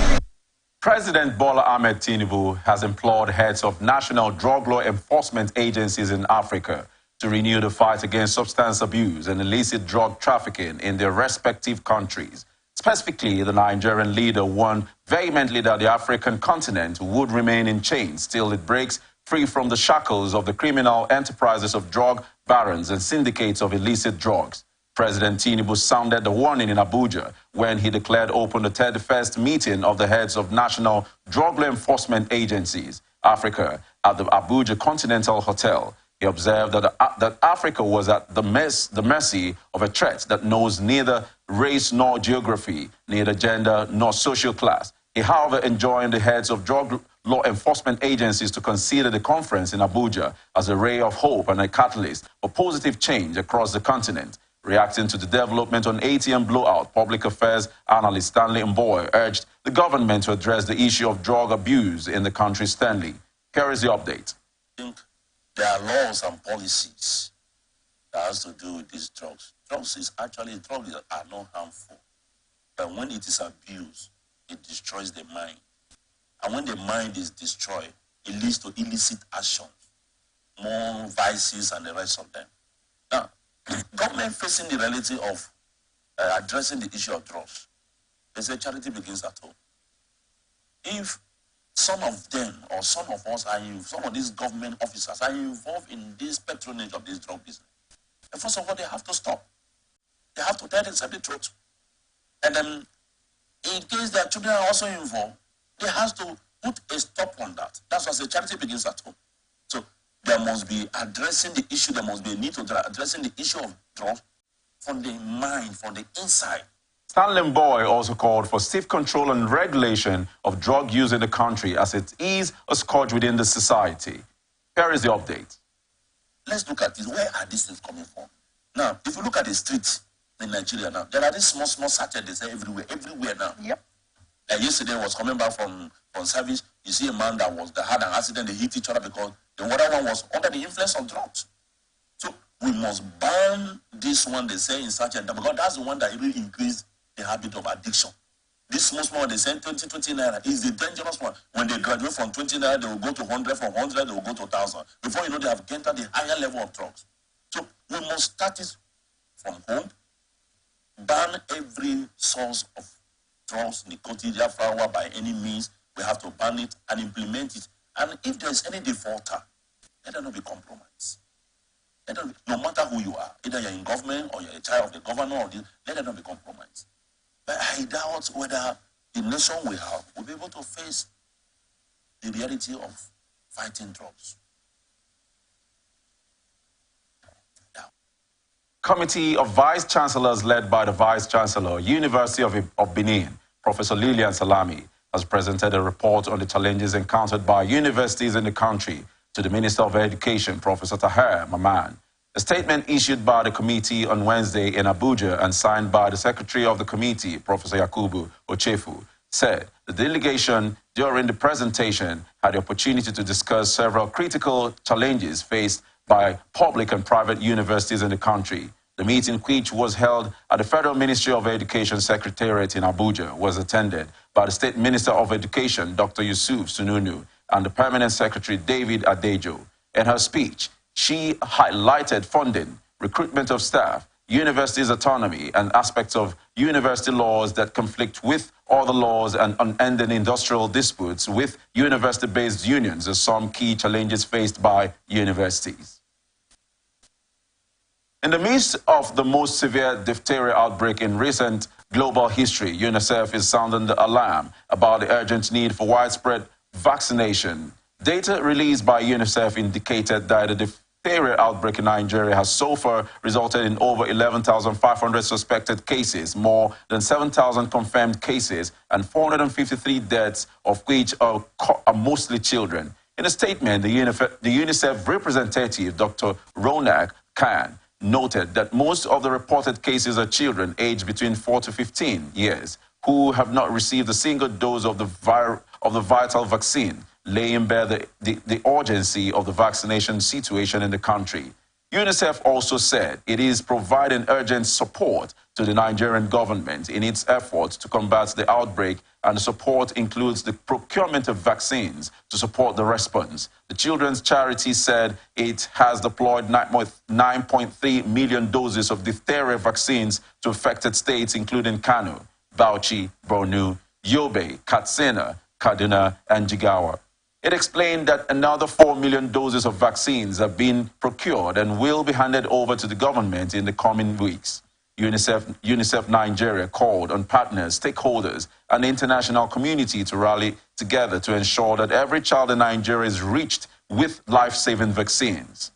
President Bola Ahmed Tinubu has implored heads of national drug law enforcement agencies in Africa to renew the fight against substance abuse and illicit drug trafficking in their respective countries. Specifically, the Nigerian leader warned vehemently that the African continent would remain in chains till it breaks free from the shackles of the criminal enterprises of drug barons and syndicates of illicit drugs. President Tinubu sounded the warning in Abuja when he declared open the 31st meeting of the heads of national drug law enforcement agencies, Africa, at the Abuja Continental Hotel. He observed that Africa was at the mercy of a threat that knows neither race nor geography, neither gender nor social class. He, however, enjoined the heads of drug law enforcement agencies to consider the conference in Abuja as a ray of hope and a catalyst for positive change across the continent. Reacting to the development on ATM blowout, public affairs analyst Stanley Mboy urged the government to address the issue of drug abuse in the country. Stanley, here is the update. I think there are laws and policies that has to do with these drugs. Drugs are not harmful. But when it is abused, it destroys the mind. And when the mind is destroyed, it leads to illicit actions, more vices and the rest of them. Now, government facing the reality of addressing the issue of drugs, they say charity begins at home. If some of them or some of us some of these government officers are involved in this patronage of this drug business, and first of all, they have to stop. They have to tell themselves the truth. And then, in case their children are also involved, they have to put a stop on that. That's why I say charity begins at home. So there must be addressing the issue. There must be a need to addressing the issue of drugs from the mind, from the inside. Stanley Mboy also called for stiff control and regulation of drug use in the country as it is a scourge within the society. Here is the update. Let's look at this. Where are these things coming from? Now, if you look at the streets in Nigeria now, there are these small sachets they say everywhere now. Yep. Yesterday I was coming back from service. You see a man that had an accident. They hit each other because the other one was under the influence of drugs. So we must ban this one they say in sachet because that's the one that really increased the habit of addiction. This small they say 20 naira is the dangerous one. When they graduate from 20 naira, they will go to 100. From 100, they will go to 1,000. Before you know, they have entered the higher level of drugs. So we must start it from home. Ban every source of drugs, nicotine, flower by any means. We have to ban it and implement it. And if there is any defaulter, let them not be compromised. No matter who you are, either you're in government or you're a child of the governor, let them not be compromised. But I doubt whether the nation we have will be able to face the reality of fighting drugs. Committee of Vice Chancellors led by the Vice Chancellor, University of Benin, Professor Lilian Salami, has presented a report on the challenges encountered by universities in the country to the Minister of Education, Professor Taher Maman. A statement issued by the committee on Wednesday in Abuja and signed by the Secretary of the committee, Professor Yakubu Ochefu, said the delegation during the presentation had the opportunity to discuss several critical challenges faced by public and private universities in the country. The meeting, which was held at the Federal Ministry of Education Secretariat in Abuja, was attended by the State Minister of Education, Dr. Yusuf Sununu, and the Permanent Secretary, David Adejo. In her speech, she highlighted funding, recruitment of staff, universities' autonomy, and aspects of university laws that conflict with other laws and unending industrial disputes with university-based unions as some key challenges faced by universities. In the midst of the most severe diphtheria outbreak in recent global history, UNICEF is sounding the alarm about the urgent need for widespread vaccination. Data released by UNICEF indicated that the diphtheria outbreak in Nigeria has so far resulted in over 11,500 suspected cases, more than 7,000 confirmed cases, and 453 deaths, of which are mostly children. In a statement, the UNICEF representative, Dr. Ronak Khan, noted that most of the reported cases are children aged between 4 to 15 years who have not received a single dose of the vital vaccine, laying bare the urgency of the vaccination situation in the country. UNICEF also said it is providing urgent support to the Nigerian government in its efforts to combat the outbreak, and the support includes the procurement of vaccines to support the response. The children's charity said it has deployed 9.3 million doses of diphtheria vaccines to affected states including Kano, Bauchi, Borno, Yobe, Katsina, Kaduna, and Jigawa. It explained that another 4 million doses of vaccines have been procured and will be handed over to the government in the coming weeks. UNICEF Nigeria called on partners, stakeholders, and the international community to rally together to ensure that every child in Nigeria is reached with life-saving vaccines.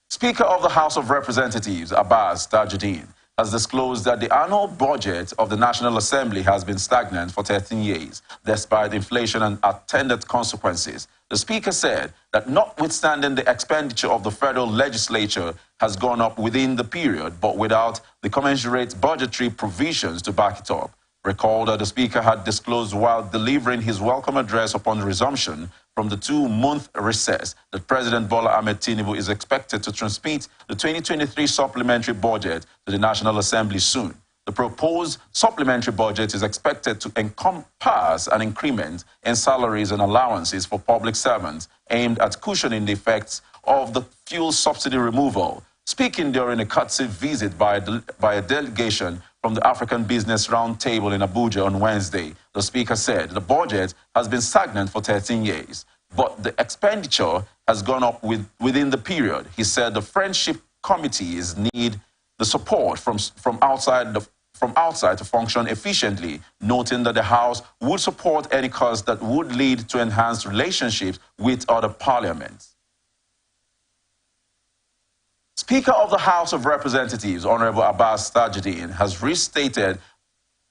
Speaker of the House of Representatives, Abbas Tajuddin, has disclosed that the annual budget of the National Assembly has been stagnant for 13 years, despite inflation and attendant consequences. The Speaker said that notwithstanding the expenditure of the federal legislature has gone up within the period, but without the commensurate budgetary provisions to back it up. Recall that the Speaker had disclosed while delivering his welcome address upon resumption from the 2-month recess that President Bola Ahmed Tinubu is expected to transmit the 2023 supplementary budget to the National Assembly soon. The proposed supplementary budget is expected to encompass an increment in salaries and allowances for public servants aimed at cushioning the effects of the fuel subsidy removal. Speaking during a courtesy visit by a delegation from the African Business Roundtable in Abuja on Wednesday, the Speaker said the budget has been stagnant for 13 years, but the expenditure has gone up within the period. He said the friendship committees need the support from outside to function efficiently, noting that the House would support any cost that would lead to enhanced relationships with other parliaments. Speaker of the House of Representatives, Honorable Abbas Tajuddin, has restated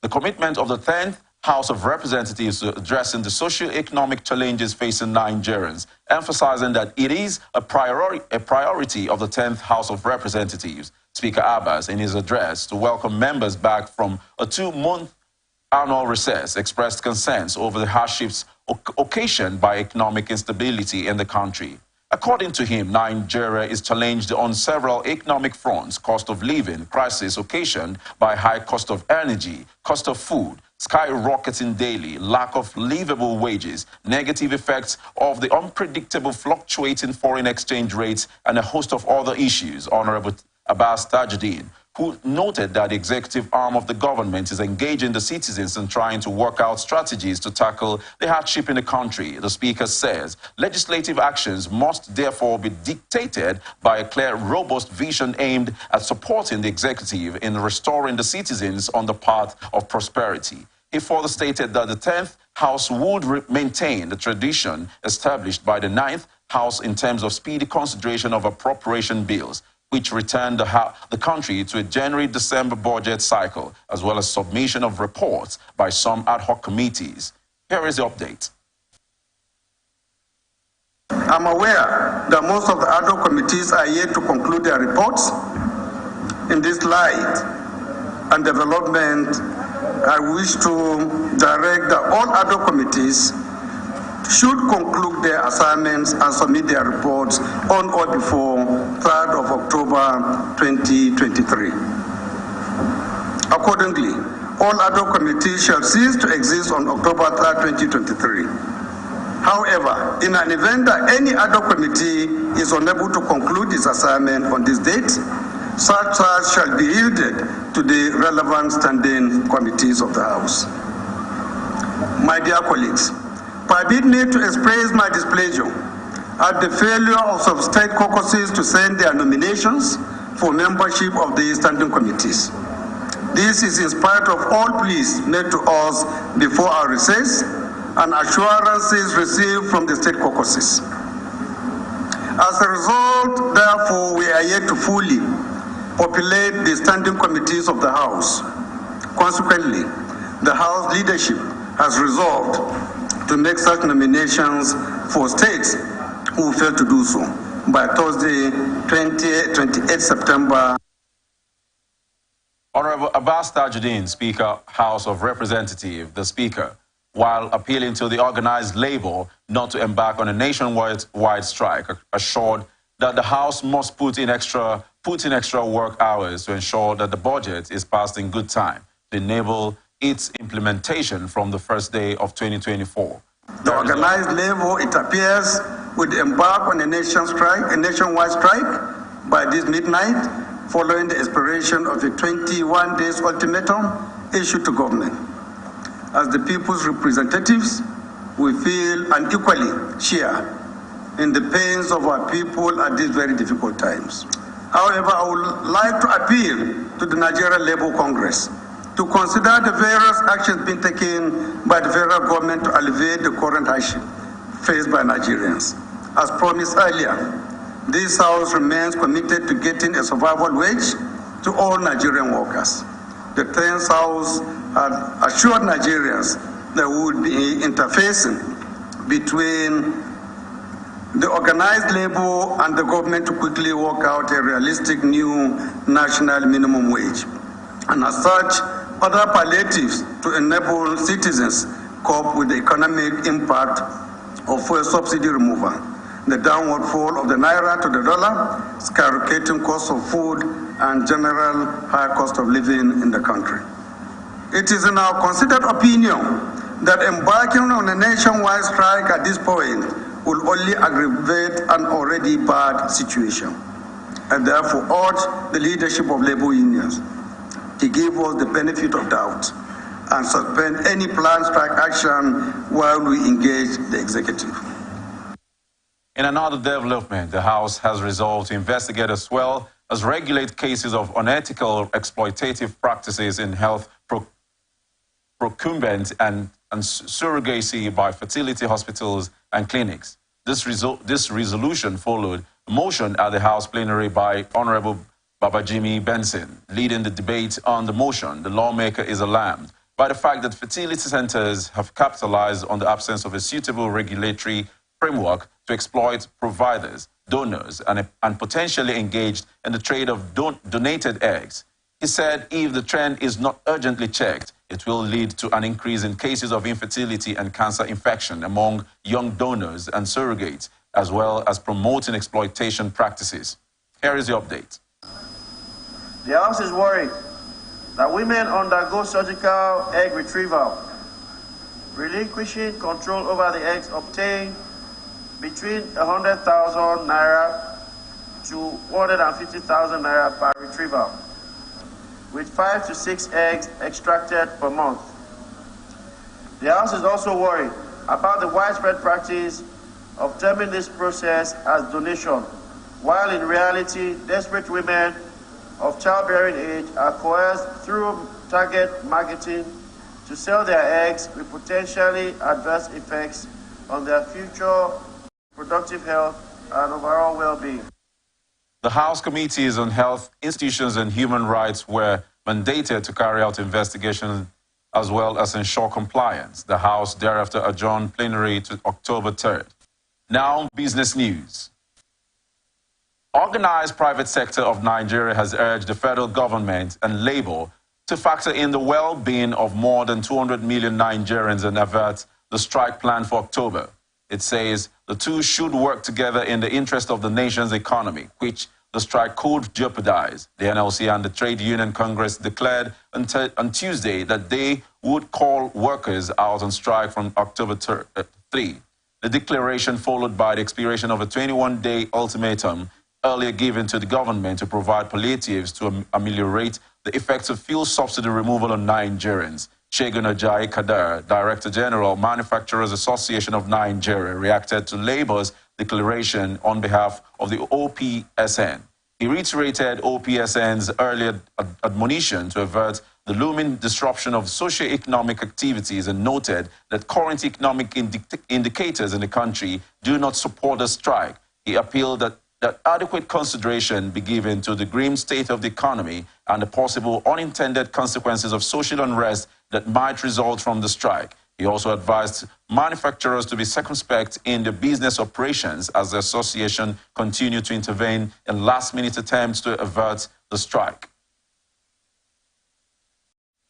the commitment of the 10th House of Representatives to addressing the socio-economic challenges facing Nigerians, emphasizing that it is a priority of the 10th House of Representatives. Speaker Abbas, in his address to welcome members back from a 2-month annual recess, expressed concerns over the hardships occasioned by economic instability in the country. According to him, Nigeria is challenged on several economic fronts: cost of living crisis occasioned by high cost of energy, cost of food, skyrocketing daily, lack of livable wages, negative effects of the unpredictable fluctuating foreign exchange rates, and a host of other issues. Honorable Abbas Tajuddin, who noted that the executive arm of the government is engaging the citizens in trying to work out strategies to tackle the hardship in the country. The Speaker says legislative actions must therefore be dictated by a clear, robust vision aimed at supporting the executive in restoring the citizens on the path of prosperity. He further stated that the 10th House would maintain the tradition established by the 9th House in terms of speedy consideration of appropriation bills, which returned the country to a January-December budget cycle, as well as submission of reports by some ad hoc committees. Here is the update. I'm aware that most of the ad hoc committees are yet to conclude their reports. In this light and development, I wish to direct that all ad hoc committees should conclude their assignments and submit their reports on or before 3rd of October 2023. Accordingly, all ad hoc committees shall cease to exist on October 3rd, 2023. However, in an event that any ad hoc committee is unable to conclude its assignment on this date, such charge shall be yielded to the relevant standing committees of the House. My dear colleagues, permit me to express my displeasure at the failure of some state caucuses to send their nominations for membership of the standing committees. This is in spite of all pleas made to us before our recess and assurances received from the state caucuses. As a result, therefore, we are yet to fully populate the standing committees of the House. Consequently, the House leadership has resolved to make such nominations for states who fail to do so by Thursday, 28 September. Honorable Abbas Tajuddin, Speaker, House of Representatives, the Speaker, while appealing to the organized labor not to embark on a nationwide strike, assured that the House must put in extra work hours to ensure that the budget is passed in good time to enable its implementation from the first day of 2024. The organized labor, it appears, would embark on a nationwide strike by this midnight, following the expiration of the 21 days ultimatum issued to government. As the people's representatives, we feel and equally share in the pains of our people at these very difficult times. However, I would like to appeal to the Nigerian Labour Congress to consider the various actions being taken by the federal government to alleviate the current hardship faced by Nigerians. As promised earlier, this House remains committed to getting a survival wage to all Nigerian workers. The Tenth House had assured Nigerians there would be interfacing between the organized labor and the government to quickly work out a realistic new national minimum wage. And as such, other palliatives to enable citizens cope with the economic impact of fuel subsidy removal, the downward fall of the naira to the dollar, skyrocketing cost of food, and general high cost of living in the country. It is in our considered opinion that embarking on a nationwide strike at this point will only aggravate an already bad situation, and therefore urge the leadership of labor unions to give us the benefit of doubt and suspend any planned strike action while we engage the executive. In another development, the House has resolved to investigate as well as regulate cases of unethical exploitative practices in health procurement and surrogacy by fertility hospitals and clinics. This resolution followed a motion at the House plenary by Honorable Babajimi Benson. Leading the debate on the motion, the lawmaker is alarmed by the fact that fertility centers have capitalized on the absence of a suitable regulatory framework to exploit providers, donors, and potentially engaged in the trade of donated eggs. He said if the trend is not urgently checked, it will lead to an increase in cases of infertility and cancer infection among young donors and surrogates, as well as promoting exploitation practices. Here is the update. The House is worried that women undergo surgical egg retrieval, relinquishing control over the eggs obtained between 100,000 naira to 150,000 naira per retrieval, with 5 to 6 eggs extracted per month. The House is also worried about the widespread practice of terming this process as donation, while in reality, desperate women of childbearing age are coerced through target marketing to sell their eggs with potentially adverse effects on their future productive health and overall well-being. The House Committees on Health, Institutions and Human Rights were mandated to carry out investigations as well as ensure compliance. The House thereafter adjourned plenary to October 3rd. Now, business news. Organized private sector of Nigeria has urged the federal government and Labour to factor in the well-being of more than 200 million Nigerians and avert the strike plan for October. It says the two should work together in the interest of the nation's economy, which the strike could jeopardize. The NLC and the Trade Union Congress declared on Tuesday that they would call workers out on strike from October 3. The declaration followed by the expiration of a 21-day ultimatum earlier given to the government to provide palliatives to ameliorate the effects of fuel subsidy removal on Nigerians. Shegun Ajayi Kadar, Director General, Manufacturers Association of Nigeria, reacted to Labour's declaration on behalf of the OPSN. He reiterated OPSN's earlier admonition to avert the looming disruption of socio-economic activities and noted that current economic indicators in the country do not support a strike. He appealed that adequate consideration be given to the grim state of the economy and the possible unintended consequences of social unrest that might result from the strike. He also advised manufacturers to be circumspect in their business operations as the association continued to intervene in last-minute attempts to avert the strike.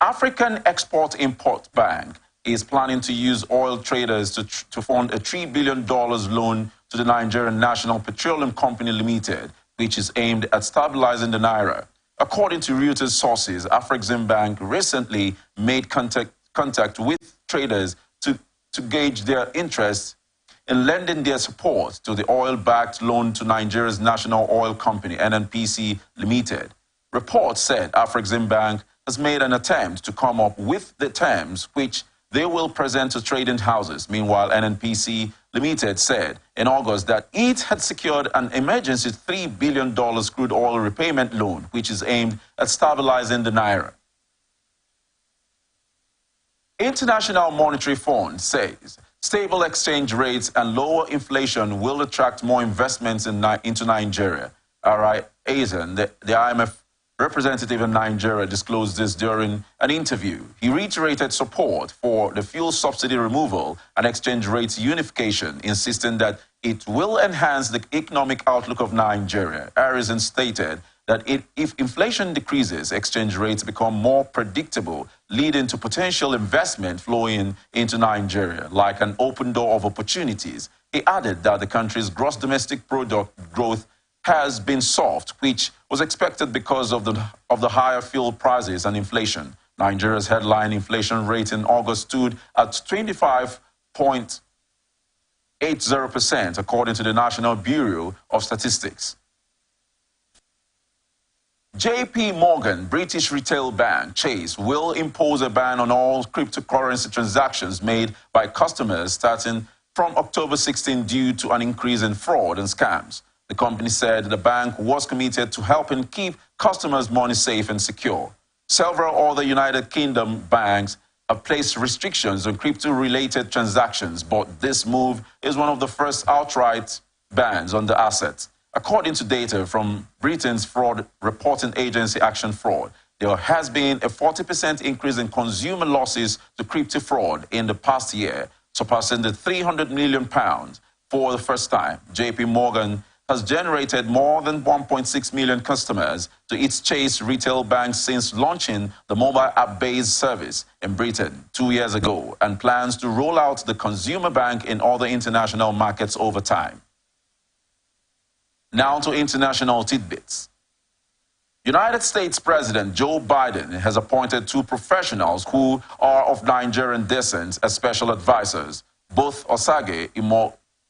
African Export-Import Bank is planning to use oil traders to fund a $3 billion loan to the Nigerian National Petroleum Company Limited, which is aimed at stabilizing the naira. According to Reuters sources, Afrexim Bank recently made contact with traders to gauge their interest in lending their support to the oil-backed loan to Nigeria's National Oil Company, NNPC Limited. Reports said Afrexim Bank has made an attempt to come up with the terms which they will present to trading houses. Meanwhile, NNPC Limited said in August that it had secured an emergency $3 billion crude oil repayment loan, which is aimed at stabilizing the naira. International Monetary Fund says stable exchange rates and lower inflation will attract more investments into Nigeria. The IMF representative in Nigeria disclosed this during an interview. He reiterated support for the fuel subsidy removal and exchange rate unification, insisting that it will enhance the economic outlook of Nigeria. Harrison stated that if inflation decreases, exchange rates become more predictable, leading to potential investment flowing into Nigeria, like an open door of opportunities. He added that the country's gross domestic product growth has been soft, which was expected because of the higher fuel prices and inflation. Nigeria's headline inflation rate in August stood at 25.80%, according to the National Bureau of Statistics. JP Morgan, British retail bank, Chase, will impose a ban on all cryptocurrency transactions made by customers starting from October 16 due to an increase in fraud and scams. The company said the bank was committed to helping keep customers' money safe and secure. Several other United Kingdom banks have placed restrictions on crypto-related transactions, but this move is one of the first outright bans on the asset. According to data from Britain's fraud reporting agency Action Fraud, there has been a 40% increase in consumer losses to crypto fraud in the past year, surpassing the £300 million for the first time. JP Morgan has generated more than 1.6 million customers to its Chase retail bank since launching the mobile app-based service in Britain 2 years ago, and plans to roll out the consumer bank in other international markets over time. Now to international tidbits. United States President Joe Biden has appointed 2 professionals who are of Nigerian descent as special advisors. Both Osage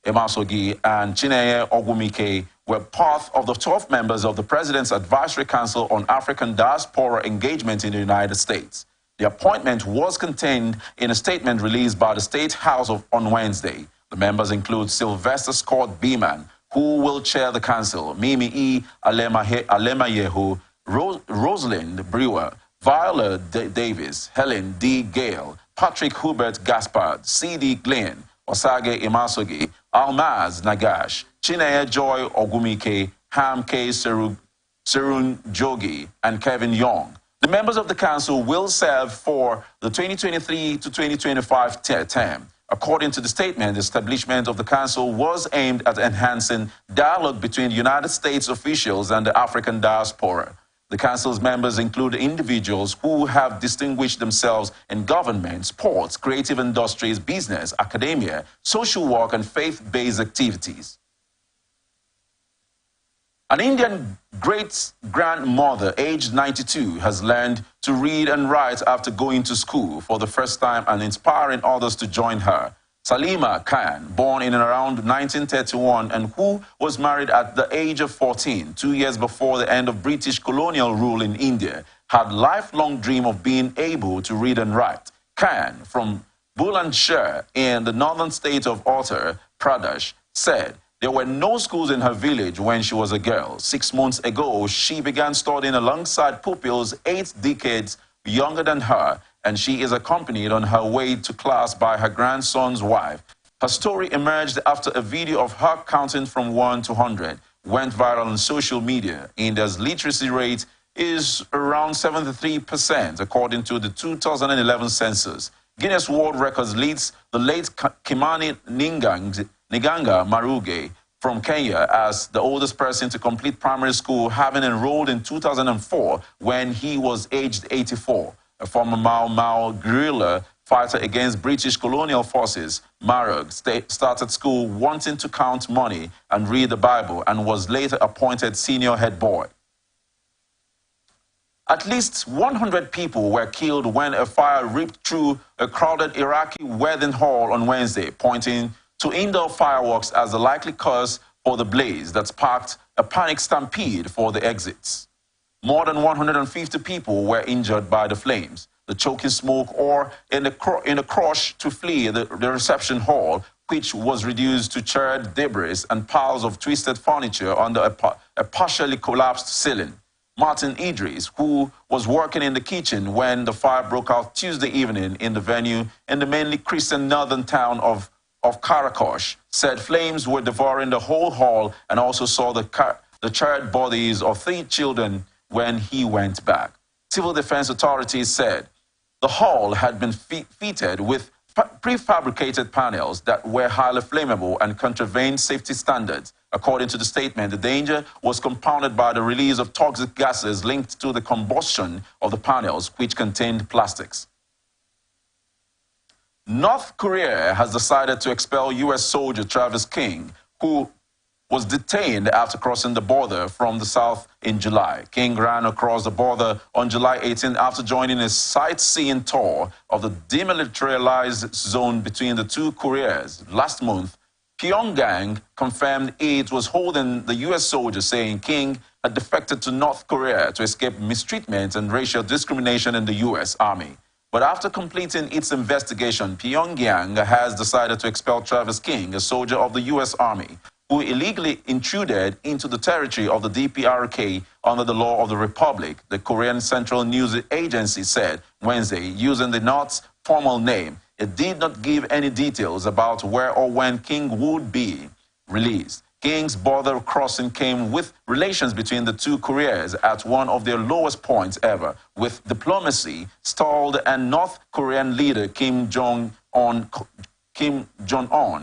Emasogi and Chineye Ogwumike were part of the 12 members of the President's Advisory Council on African Diaspora Engagement in the United States. The appointment was contained in a statement released by the State House on Wednesday. The members include Sylvester Scott Beeman, who will chair the council, Mimi E. Alemayehu, Rosalind Brewer, Viola Davis, Helen D. Gale, Patrick Hubert Gaspard, C.D. Glenn, Osage Emasogi, Almaz Nagash, Chineye Joy Ogumike, Ham K. Serun Jogi, and Kevin Young. The members of the council will serve for the 2023 to 2025 term. According to the statement, the establishment of the council was aimed at enhancing dialogue between United States officials and the African diaspora. The council's members include individuals who have distinguished themselves in government, sports, creative industries, business, academia, social work, and faith-based activities. An Indian great-grandmother, aged 92, has learned to read and write after going to school for the first time and inspiring others to join her. Salima Khan, born in and around 1931 and who was married at the age of 14, 2 years before the end of British colonial rule in India, had a lifelong dream of being able to read and write. Khan, from Bulandshahr in the northern state of Uttar Pradesh, said there were no schools in her village when she was a girl. 6 months ago, she began studying alongside pupils 8 decades younger than her, and she is accompanied on her way to class by her grandson's wife. Her story emerged after a video of her counting from 1 to 100 went viral on social media. India's literacy rate is around 73%, according to the 2011 census. Guinness World Records leads the late Kimani Niganga Maruge from Kenya as the oldest person to complete primary school, having enrolled in 2004 when he was aged 84. A former Mau Mau guerrilla fighter against British colonial forces, Marug started school wanting to count money and read the Bible and was later appointed senior head boy. At least 100 people were killed when a fire ripped through a crowded Iraqi wedding hall on Wednesday, pointing to indoor fireworks as the likely cause for the blaze that sparked a panic stampede for the exits. More than 150 people were injured by the flames. The choking smoke or in the crush to flee the reception hall, which was reduced to charred debris and piles of twisted furniture under a partially collapsed ceiling. Martin Idris, who was working in the kitchen when the fire broke out Tuesday evening in the venue in the mainly Christian northern town of Karakosh, said flames were devouring the whole hall and also saw the charred bodies of 3 children when he went back. Civil defense authorities said the hull had been fitted with prefabricated panels that were highly flammable and contravened safety standards. According to the statement, the danger was compounded by the release of toxic gases linked to the combustion of the panels, which contained plastics. North Korea has decided to expel U.S. soldier Travis King, who was detained after crossing the border from the south in July. King ran across the border on July 18 after joining a sightseeing tour of the demilitarized zone between the two Koreas. Last month, Pyongyang confirmed it was holding the U.S. soldier, saying King had defected to North Korea to escape mistreatment and racial discrimination in the U.S. Army. But after completing its investigation, Pyongyang has decided to expel Travis King, a soldier of the U.S. Army, who illegally intruded into the territory of the DPRK under the law of the Republic, the Korean Central News Agency said Wednesday, using the North's formal name. It did not give any details about where or when King would be released. King's border crossing came with relations between the two Koreas at one of their lowest points ever, with diplomacy stalled and North Korean leader Kim Jong-un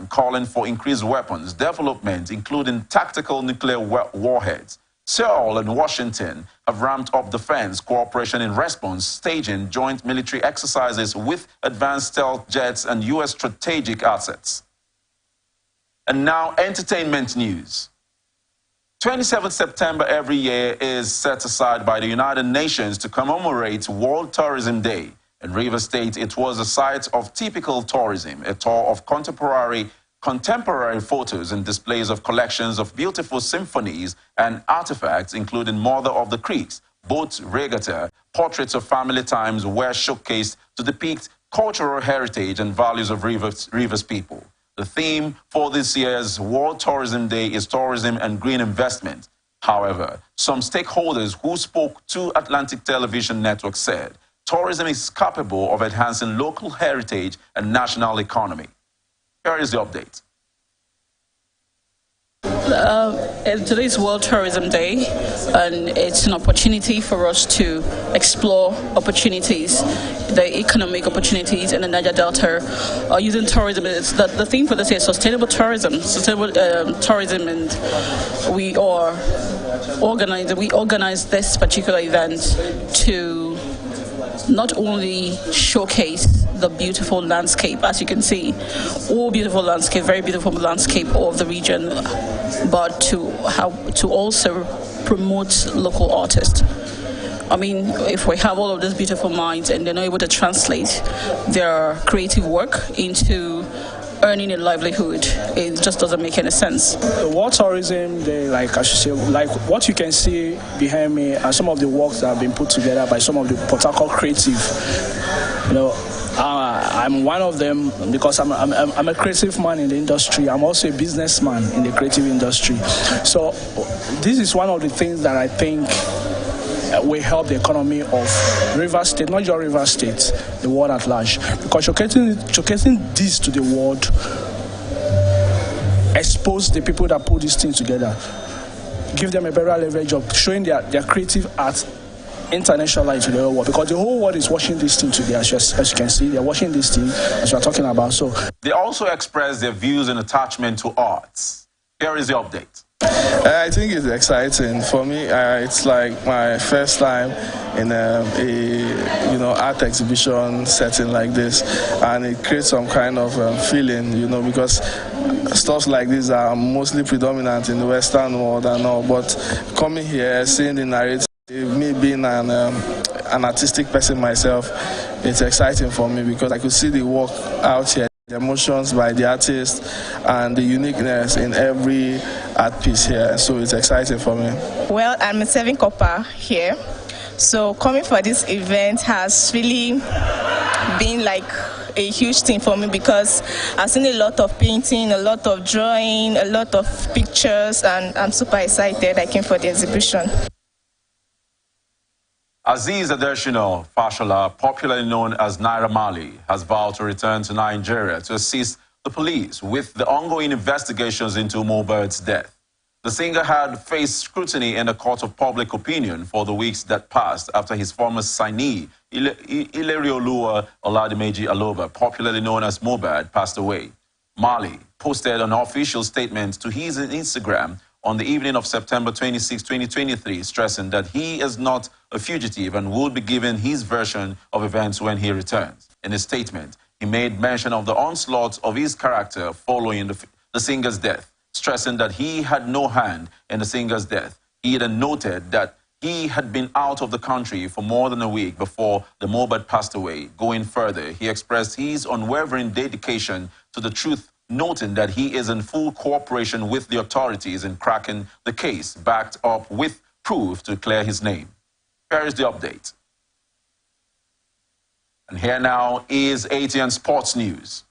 calling for increased weapons development, including tactical nuclear warheads. Seoul and Washington have ramped up defense cooperation in response, staging joint military exercises with advanced stealth jets and U.S. strategic assets. And now, entertainment news. 27 September every year is set aside by the United Nations to commemorate World Tourism Day. In Rivers State, it was a site of typical tourism, a tour of contemporary photos and displays of collections of beautiful symphonies and artifacts, including Mother of the Creeks, boat regatta, portraits of family times were showcased to depict cultural heritage and values of Rivers people. The theme for this year's World Tourism Day is tourism and green investment. However, some stakeholders who spoke to Atlantic Television Network said tourism is capable of enhancing local heritage and national economy. Here is the update. Today's World Tourism Day, and it's an opportunity for us to explore opportunities, the economic opportunities in the Niger Delta using tourism. It's the theme for this year is sustainable tourism, and we organize this particular event to not only showcase the beautiful landscape, as you can see, all beautiful landscape, very beautiful landscape of the region, but to also promote local artists. I mean, if we have all of these beautiful minds and they're not able to translate their creative work into earning a livelihood, it just doesn't make any sense. The World Tourism Day, like I should say, like what you can see behind me are some of the works that have been put together by some of the Port Harcourt creative. You know, I'm one of them because I'm a creative man in the industry. I'm also a businessman in the creative industry. So this is one of the things that I think will help the economy of Rivers State, not just Rivers State, the world at large. Because showcasing this to the world expose the people that put these things together, give them a better leverage of showing their creative art internationally to the whole world. Because the whole world is watching this thing today, as you can see, they're watching this thing as we're talking about. So they also express their views and attachment to arts. Here is the update. I think it's exciting for me. It's like my first time in a art exhibition setting like this, and it creates some kind of feeling, because stuff like this are mostly predominant in the Western world and all. But coming here, seeing the narrative, me being an artistic person myself, it's exciting for me because I could see the work out here. The emotions by the artist and the uniqueness in every art piece here, so it's exciting for me. Well, I'm a serving copper here, so coming for this event has really been like a huge thing for me because I've seen a lot of painting, a lot of drawing, a lot of pictures, and I'm super excited I came for the exhibition. Aziz Adeshino Fashola, popularly known as Naira Marley, has vowed to return to Nigeria to assist the police with the ongoing investigations into Mobile's death. The singer had faced scrutiny in the court of public opinion for the weeks that passed after his former signee, Ilerioluwa Oladimeji Aloba, popularly known as Mohbad, passed away. Marley posted an official statement to his Instagram on the evening of September 26, 2023, stressing that he is not a fugitive and will be given his version of events when he returns. In his statement, he made mention of the onslaught of his character following the singer's death, stressing that he had no hand in the singer's death. He then noted that he had been out of the country for more than a week before the Mohbad passed away. Going further, he expressed his unwavering dedication to the truth, noting that he is in full cooperation with the authorities in cracking the case, backed up with proof to clear his name. Here is the update. And here now is ATN Sports News.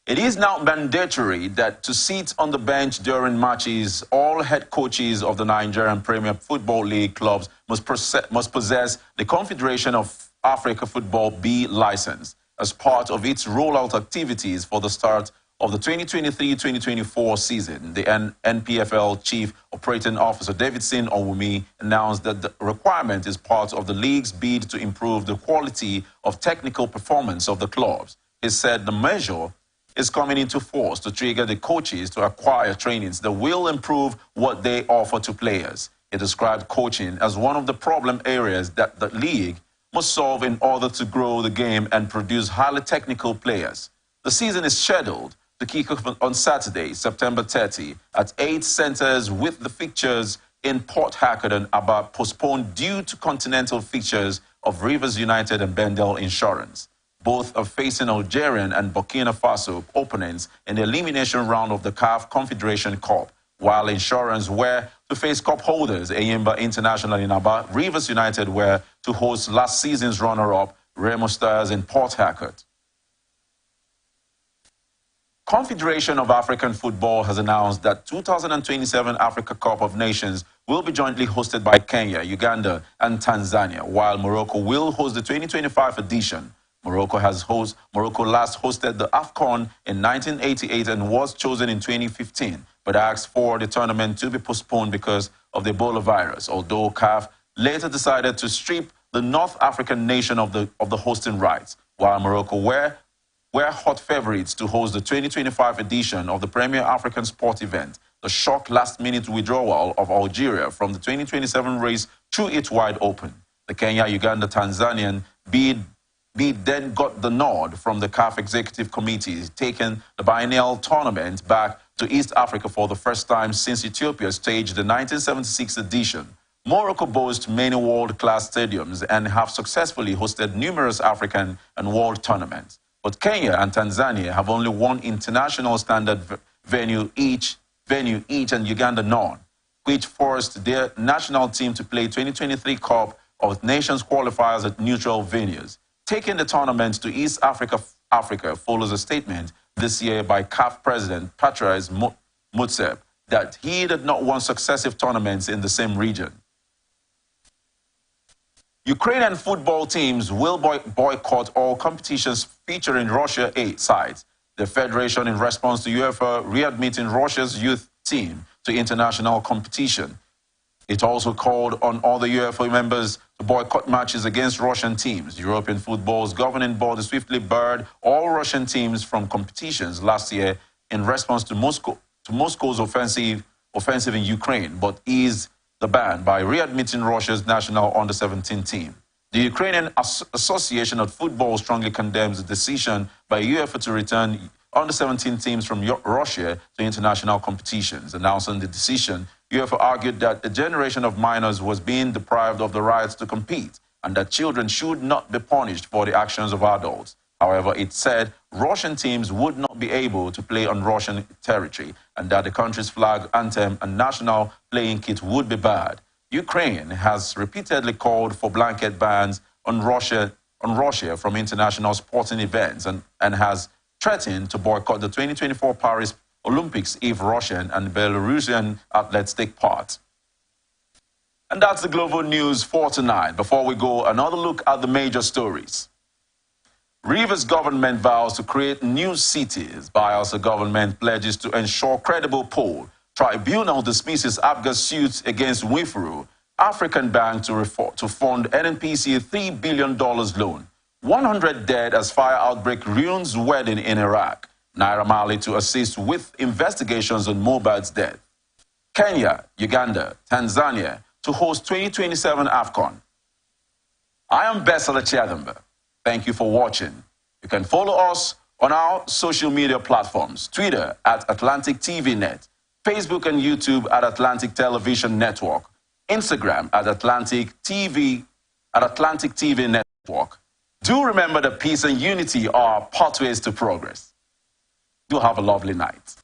It is now mandatory that to sit on the bench during matches, all head coaches of the Nigerian Premier Football League clubs must possess the Confederation of Africa Football B license as part of its rollout activities for the start of the 2023-2024 season. The NPFL Chief Operating Officer Davidson Owumi announced that the requirement is part of the league's bid to improve the quality of technical performance of the clubs. He said the measure is coming into force to trigger the coaches to acquire trainings that will improve what they offer to players. He described coaching as one of the problem areas that the league must solve in order to grow the game and produce highly technical players. The season is scheduled to kick off on Saturday, September 30, at 8 centers, with the fixtures in Port Harcourt and Aba postponed due to continental fixtures of Rivers United and Bendel Insurance. Both are facing Algerian and Burkina Faso opponents in the elimination round of the CAF Confederation Cup, while Insurance were to face cup holders Eyimba International in Aba. Rivers United were to host last season's runner-up Remo Stars in Port Harcourt. Confederation of African Football has announced that 2027 Africa Cup of Nations will be jointly hosted by Kenya, Uganda, and Tanzania, while Morocco will host the 2025 edition. Morocco last hosted the AFCON in 1988 and was chosen in 2015, but asked for the tournament to be postponed because of the Ebola virus, although CAF later decided to strip the North African nation of the hosting rights, while Morocco were hot favorites to host the 2025 edition of the Premier African Sport event. The shock last-minute withdrawal of Algeria from the 2027 race threw it wide open. The Kenya-Uganda Tanzanian bid then got the nod from the CAF Executive Committee, taking the biennial tournament back to East Africa for the first time since Ethiopia staged the 1976 edition. Morocco boasts many world-class stadiums and have successfully hosted numerous African and world tournaments. But Kenya and Tanzania have only one international standard venue each and Uganda none, which forced their national team to play 2023 Cup of Nations qualifiers at neutral venues. Taking the tournament to East Africa follows a statement this year by CAF President Patrice Motsepe that he did not want successive tournaments in the same region. Ukrainian football teams will boycott all competitions featuring Russia sides. The federation, in response to UEFA readmitting Russia's youth team to international competition. It also called on other UEFA members to boycott matches against Russian teams. European football's governing body swiftly barred all Russian teams from competitions last year in response to Moscow's offensive in Ukraine, but eased the ban by readmitting Russia's national under-17 team. The Ukrainian Association of Football strongly condemns the decision by UEFA to return under-17 teams from Russia to international competitions. Announcing the decision, UEFA argued that a generation of minors was being deprived of the rights to compete and that children should not be punished for the actions of adults. However, it said Russian teams would not be able to play on Russian territory and that the country's flag, anthem, and national playing kit would be banned. Ukraine has repeatedly called for blanket bans on Russia from international sporting events and has threatened to boycott the 2024 Paris Olympics if Russian and Belarusian athletes take part. And that's the global news for tonight. Before we go, another look at the major stories. Rivers government vows to create new cities. Bayelsa government pledges to ensure credible poll Tribunal dismisses APGA suit against Wifuru, African Bank to fund NNPC $3 billion loan. 100 dead as fire outbreak ruins wedding in Iraq. Naira Marley to assist with investigations on Mohbad's death. Kenya, Uganda, Tanzania to host 2027 AFCON. I am Besala Chadamba. Thank you for watching. You can follow us on our social media platforms, Twitter at Atlantic TV Net, Facebook and YouTube at Atlantic Television Network, Instagram at Atlantic TV Network. Do remember that peace and unity are pathways to progress. Do have a lovely night.